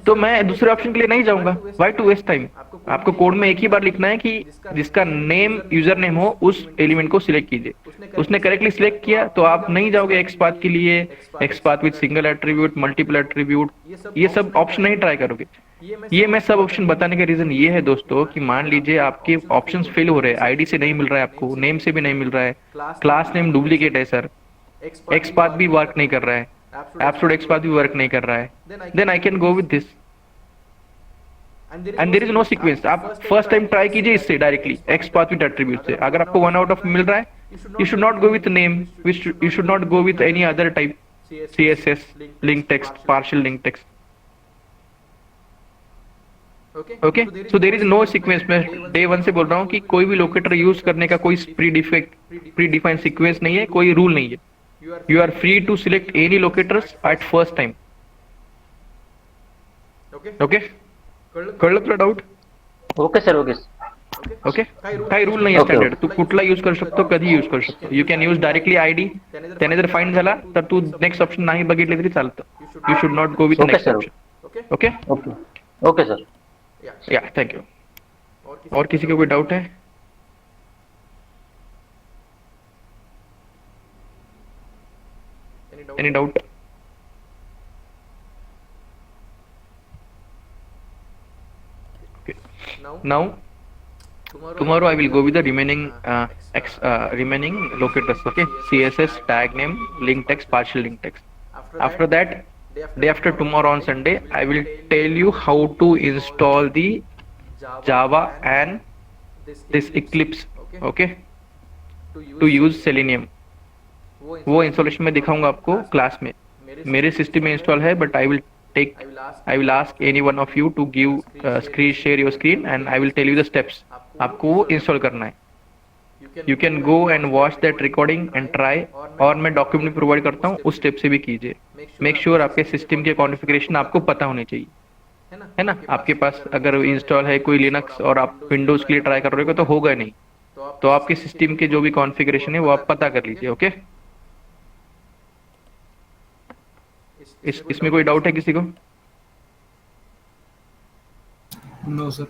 तो मैं दूसरे ऑप्शन के लिए नहीं जाऊंगा। Why to waste time? आपको कोड में एक ही बार लिखना है कि जिसका नेम यूजर नेम हो उस एलिमेंट को सिलेक्ट कीजिए। उसने करेक्टली सिलेक्ट किया तो आप नहीं जाओगे एक्सपाथ के लिए, XPath with single attribute, multiple attribute, ये सब ऑप्शन नहीं ट्राई करोगे। ये मैं सब ऑप्शन बताने का रीजन ये है दोस्तों कि मान लीजिए आपके ऑप्शंस फेल हो रहे हैं, आईडी से नहीं मिल रहा है, आपको नेम से भी नहीं मिल रहा है, क्लास नेम डुप्लीकेट है सर, एक्सपाथ भी वर्क नहीं कर रहा है, एब्सोल्यूट एक्सपाथ भी वर्क नहीं कर रहा है, then I can go with this and there is no sequence. आप फर्स्ट टाइम ट्राई कीजिए इससे डायरेक्टली एक्सपाथ विद एट्रीब्यूट से। अगर आपको 1 आउट ऑफ मिल रहा है, you should not go with name, you should not go with any other type, CSS, link text, partial link text. Okay, so there is no sequence. मैं डे 1 से बोल रहा हूँ कि कोई भी लोकेटर यूज करने का कोई प्री डिफाइंड सीक्वेंस नहीं है, कोई रूल नहीं है। You are free to select any locators at first time. Okay? कळलं तुला doubt? Okay sir, okay. Okay, काही रूल नाही आहे स्टँडर्ड, तू कुठला यूज करू शकतो, कधी यूज करू शकतो। You can use directly ID, त्याने जर फाइंड झाला तर तू नेक्स्ट ऑप्शन नाही बघितले तरी चालतं। You should not go with next option. Okay okay okay sir. या, थैंक यू। और किसी को कोई डाउट है? Any doubt? Okay. Now, tomorrow I will go with the remaining remaining locators. Okay, CSS, tag name, link text, partial link text. After that, day after tomorrow on Sunday, I will tell you how to install the Java and this Eclipse. Okay, to use Selenium. वो इंस्टॉलेशन में दिखाऊंगा आपको क्लास में। मेरे सिस्टम में इंस्टॉल है, but I will ask any one of you to give screen, share your screen and I will tell you the steps. आपको वो इंस्टॉल करना है। You can go and watch that recording and try, और मैं डॉक्यूमेंट प्रोवाइड करता हूँ, उस स्टेप से भी कीजिए। मेक श्योर आपके सिस्टम के कॉन्फ़िगरेशन आपको पता होने चाहिए, है ना। आपके पास अगर इंस्टॉल है कोई लिनक्स और आप विंडोज के लिए ट्राई कर रहे हो तो होगा नहीं, तो आपके सिस्टम के जो भी कॉन्फ़िगरेशन है वो आप पता कर लीजिए। ओके, इसमें कोई डाउट है किसी को? No sir.